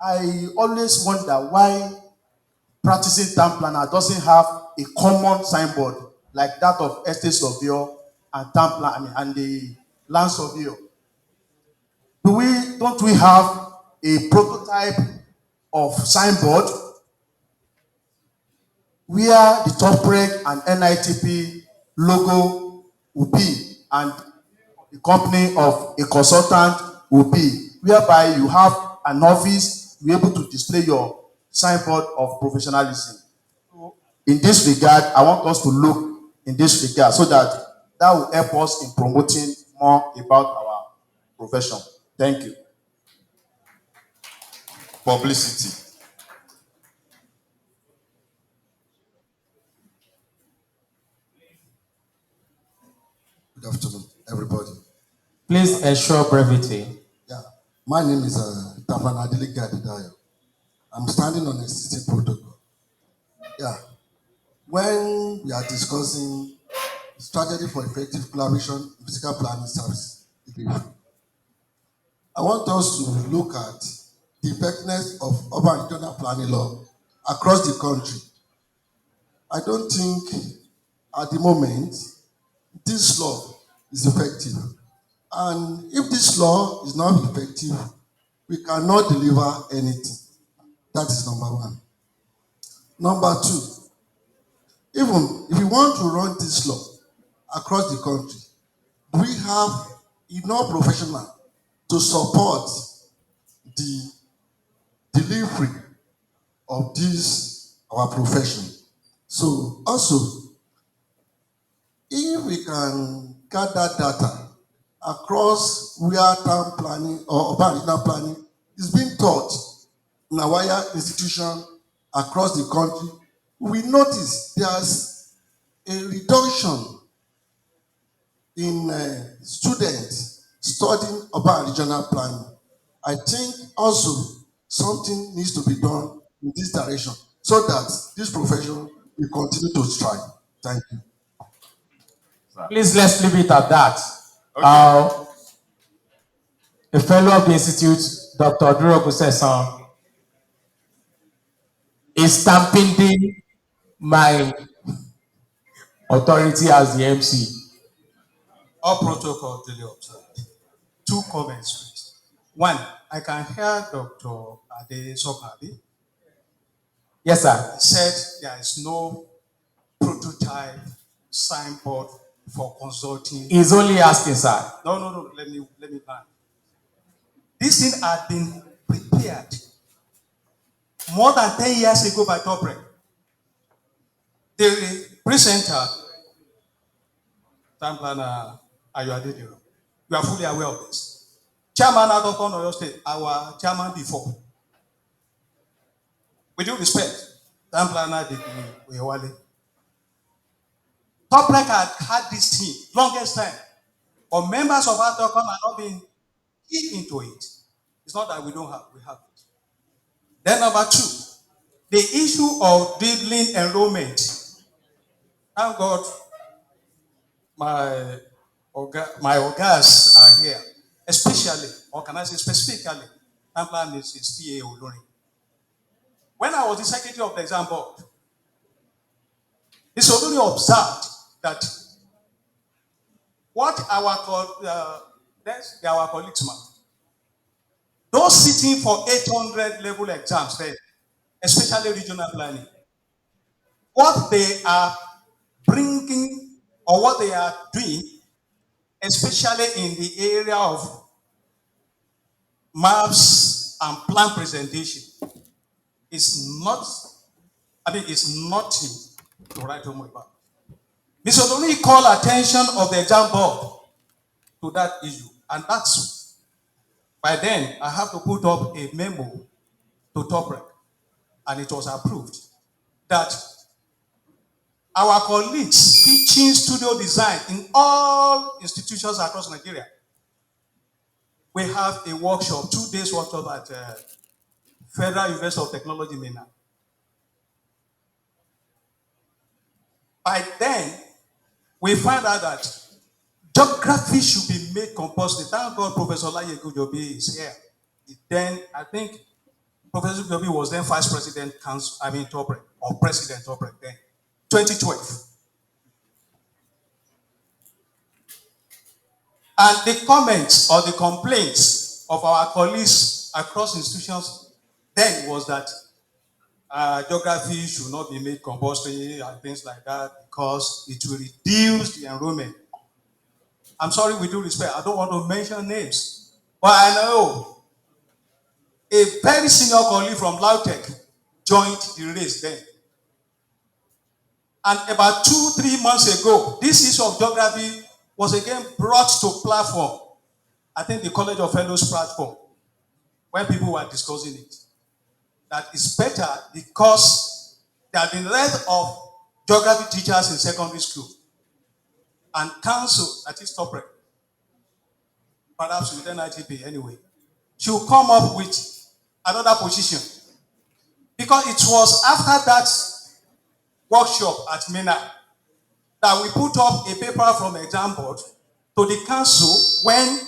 I always wonder why practicing town planner doesn't have a common signboard like that of estate surveyor and town planner, and the land surveyor. Don't we have a prototype of signboard where the top reg and NITP logo will be, and the company of a consultant will be, whereby you have an office, you're able to display your signboard of professionalism. In this regard, I want us to look in this regard so that that will help us in promoting more about our profession. Thank you. Publicity. Good afternoon, everybody. Please ensure brevity. Yeah, my name is Tapan Adili Gadidayo. I'm standing on a city protocol. Yeah, when we are discussing strategy for effective collaboration in physical planning service, I want us to look at the effectiveness of urban regional planning law across the country. I don't think at the moment this law is effective. And if this law is not effective, we cannot deliver anything. That is number one. Number two, even if we want to run this law across the country, do we have enough professionals to support the delivery of this our profession? So also, if we can gather data across where town planning or urban regional planning is being taught in our institution across the country, we notice there's a reduction in students studying urban regional planning. I think also something needs to be done in this direction so that this profession will continue to strive. Thank you. Please let's leave it at that. Okay. A fellow of the institute, Dr. Duro Kusesan, is stamping my authority as the MC. All protocol duly observed. Two comments, please. One, I can hear Dr. Ade Sokabi. Yes, sir. He said there is no prototype signboard for consulting. He's only asking, sir. No. Let me plan. This thing had been prepared more than 10 years ago by Toprek. The presenter, time planner, Ayoadediro, you are fully aware of this. Chairman Adokon Oyo State, our chairman before. With due respect, time planner Oyewale. Toprek had this thing longest time, but members of Adokon are not being key into it. It's not that we don't have, we have it. Then number two, the issue of dribbling enrollment. Thank God my orgas are here, especially, or can I say specifically, Tampa Mrs. T.A. Olori. When I was the secretary of the exam board, Ms. Olori observed that what our colleagues mark, those sitting for 800 level exams then, especially regional planning, what they are bringing or what they are doing, especially in the area of maps and plan presentation, is not, it's nothing to write home about. Mr. Odoni called attention of the exam board to that issue, and that's by then I have to put up a memo to Toprek, and it was approved that our colleagues teaching studio design in all institutions across Nigeria, we have a workshop, 2 days workshop at Federal University of Technology, Minna. By then, we find out that geography should be made compulsory. Thank God Professor Laye Gujobi is here. Then, I think Professor Gujobi was then Vice President Toprek, or President Toprek then, 2012. And the comments or the complaints of our colleagues across institutions then was that geography should not be made compulsory and things like that because it will reduce the enrollment. I'm sorry, with due respect, I don't want to mention names, but I know a very senior colleague from Lautech joined the race then. And about 2-3 months ago, this issue of geography was again brought to platform. I think the College of Fellows platform, when people were discussing it. That is better because there have been less of geography teachers in secondary school. And council, that is Toprek, perhaps with NITP anyway, should come up with another position. Because it was after that workshop at MENA that we put up a paper from exam board to the council when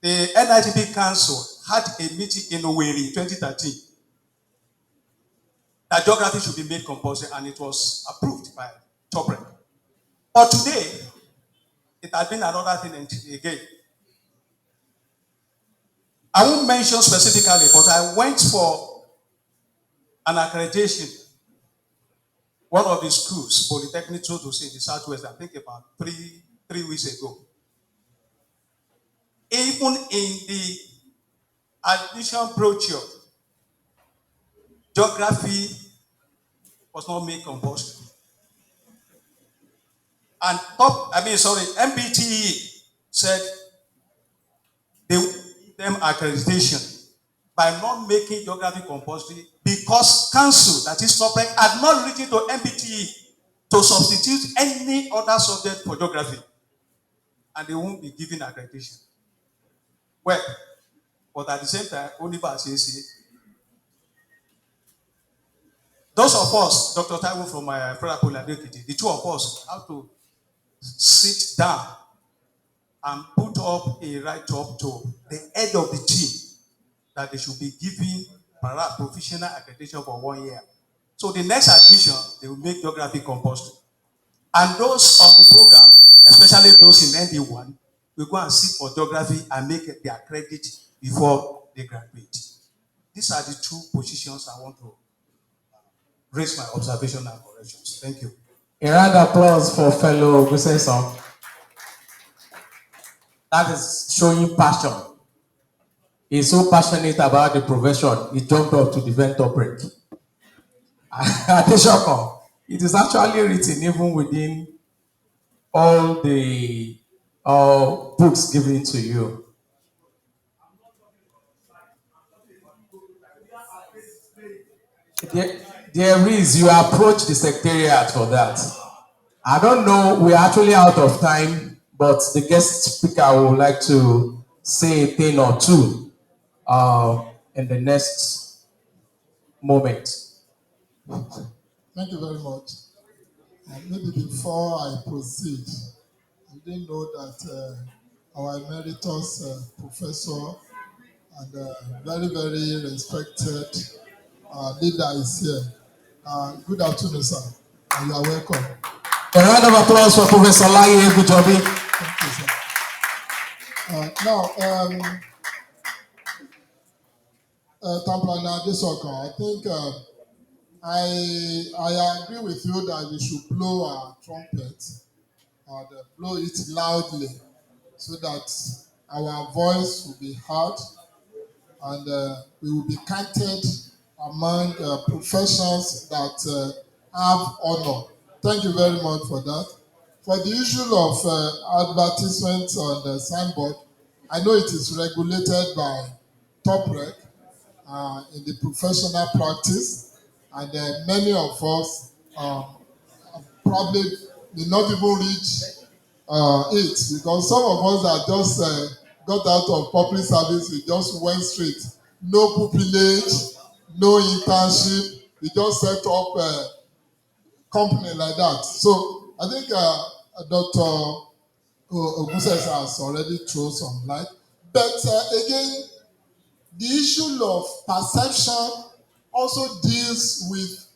the NITP council had a meeting in Owerri in 2013 that geography should be made compulsory, and it was approved by Toprek. But today, it has been another thing again. I won't mention specifically, but I went for an accreditation. One of the schools, Polytechnic Todos in the Southwest, I think about three weeks ago. Even in the admission brochure, geography was not made compulsory. And MBTE said they will give them accreditation by not making geography compulsory because council, that is SUPREC, had not written to MBTE to substitute any other subject for geography. And they won't be given accreditation. Well, but at the same time, only by CAC. Those of us, Dr. Taiwo from my Pradapola, the two of us have to sit down and put up a write-up to the head of the team that they should be given professional accreditation for 1 year. So the next admission, they will make geography compulsory. And those on the program, especially those in ND1, will go and sit for geography and make their credit before they graduate. These are the two positions I want to raise my observation and corrections. Thank you. A round of applause for fellow Guseson. That is showing passion. He's so passionate about the profession, he jumped up to defend top break. It is actually written even within all the books given to you. There is, you approach the secretariat for that. I don't know, we're actually out of time, but the guest speaker would like to say a thing or two in the next moment. Thank you very much. Maybe before I proceed, I didn't know that our emeritus professor and very, very respected leader is here. Good afternoon, sir. And you are welcome. A round of applause for Professor Laye Ebujobi. Thank you, sir. Now, Tamplana Desokan, I think I agree with you that we should blow our trumpet and blow it loudly so that our voice will be heard and we will be counted among professions that have honor. Thank you very much for that. For the issue of advertisements on the signboard, I know it is regulated by TopRec in the professional practice, and many of us probably may not even reach it, because some of us that just got out of public service, we just went straight. No pupillage, no internship, we just set up a company like that. So I think Dr. Oguses has already thrown some light. But again, the issue of perception also deals with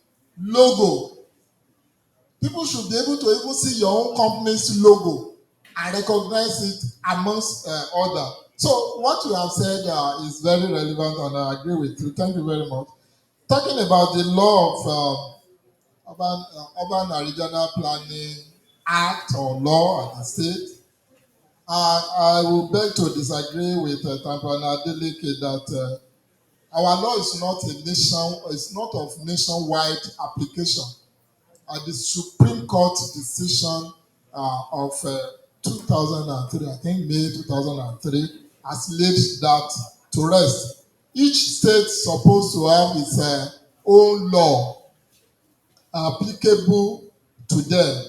logo. People should be able to even see your own company's logo and recognize it amongst others. So what you have said is very relevant, and I agree with you. Thank you very much. Talking about the law of Urban and Regional Planning Act or law at the state, I will beg to disagree with Tampana Adeleke that our law is not of nationwide application. The Supreme Court decision of 2003, I think May 2003, has laid that to rest. Each state is supposed to have its own law applicable to them,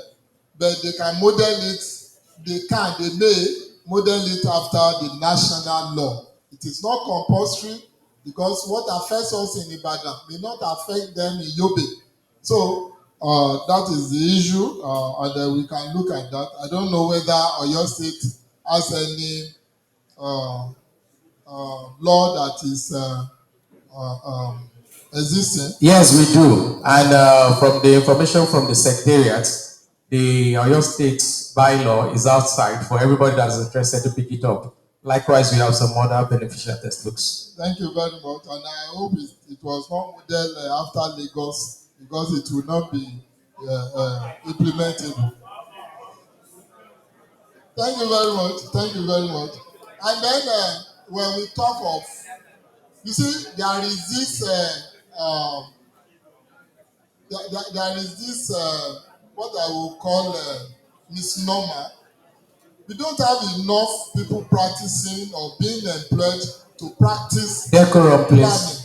but they can model it, they may model it after the national law. It is not compulsory, because what affects us in Ibadan may not affect them in Yobe. So that is the issue, and we can look at that. I don't know whether Oyo State has any law that is existing. Yes, we do. And from the information from the Secretariat, the Oyo State bylaw is outside for everybody that is interested to pick it up. Likewise, we have some other beneficial textbooks. Thank you very much, and I hope it was not modeled after Lagos because it will not be implementable. Thank you very much. Thank you very much. And then when we talk of, you see, there is this, there is this, what I will call misnomer. We don't have enough people practicing or being employed to practice Decorum, please. planning.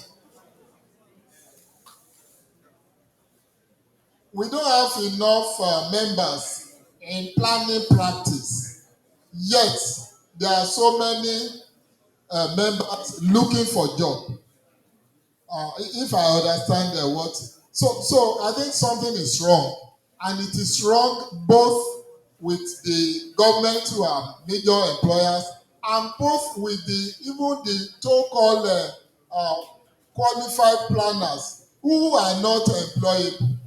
We don't have enough members in planning practice. Yet, there are so many members looking for job. If I understand what, so I think something is wrong, and it is wrong both with the government who are major employers, and both with even the so-called qualified planners who are not employable.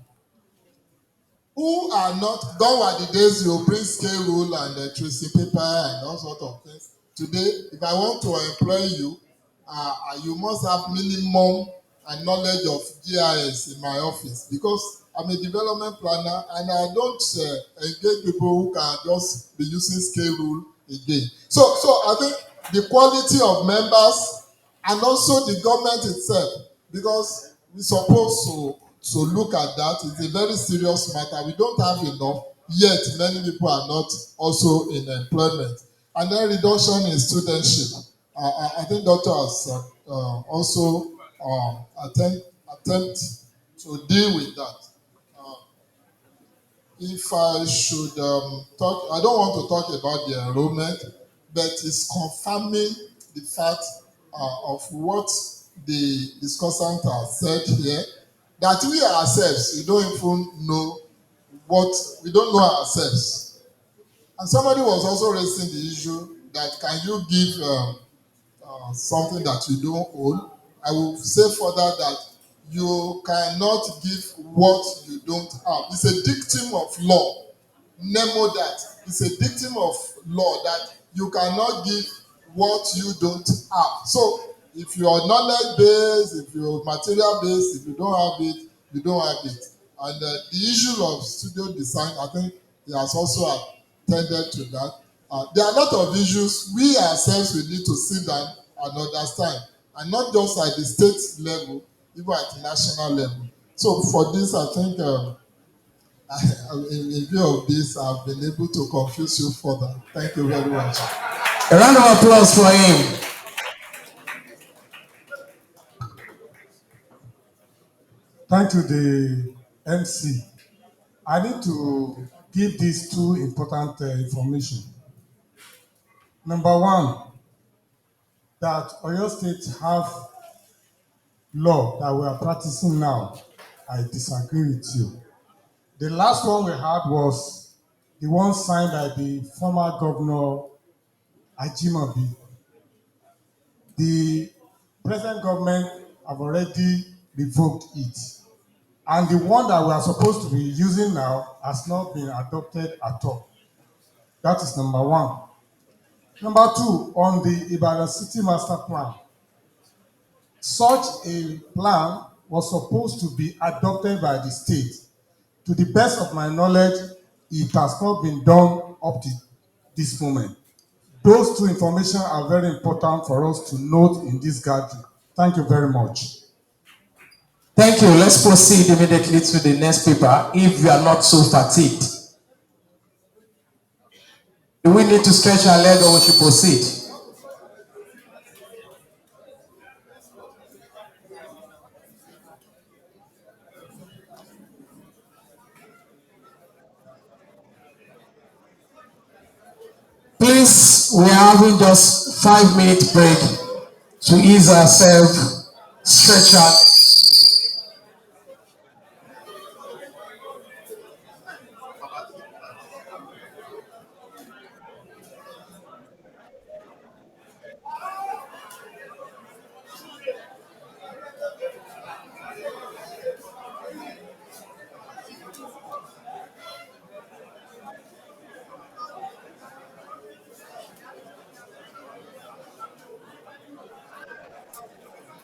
Who are not, gone were the days you bring scale rule and tracing paper and all sorts of things. Today, if I want to employ you, you must have minimum knowledge of GIS in my office, because I'm a development planner and I don't engage people who can just be using scale rule again. So I think the quality of members and also the government itself, because we're supposed to look at that. It's a very serious matter. We don't have enough, yet many people are not also in employment. And then reduction in studentship. I think Doctor has also attempt to deal with that. If I should talk, I don't want to talk about the enrollment, but it's confirming the fact of what the discussant has said here, that we ourselves, we don't even know we don't know ourselves. And somebody was also raising the issue that can you give something that you don't own? I will say further that you cannot give what you don't have. It's a dictum of law. Nemo that. It's a dictum of law that you cannot give what you don't have. So if you are knowledge based, if you're material based, if you don't have it, you don't have it. And the issue of studio design, I think he has also attended to that. There are a lot of issues we ourselves will need to sit down and understand, and not just at the state level, even at the national level. So for this, I think in view of this, I've been able to confuse you further. Thank you very much. A round of applause for him. Thank you, the MC. I need to give these two important information. Number one, that Oyo State have law that we are practicing now. I disagree with you. The last one we had was the one signed by the former governor Ajimobi. The present government have already revoked it. And the one that we are supposed to be using now has not been adopted at all. That is number one. Number two, on the Ibadan City Master Plan, such a plan was supposed to be adopted by the state. To the best of my knowledge, it has not been done up to this moment. Those two information are very important for us to note in this gathering. Thank you very much. Thank you. Let's proceed immediately to the next paper if you are not so fatigued. Do we need to stretch our leg or we should proceed? Please, we are having just 5-minute break to ease ourselves, stretch out.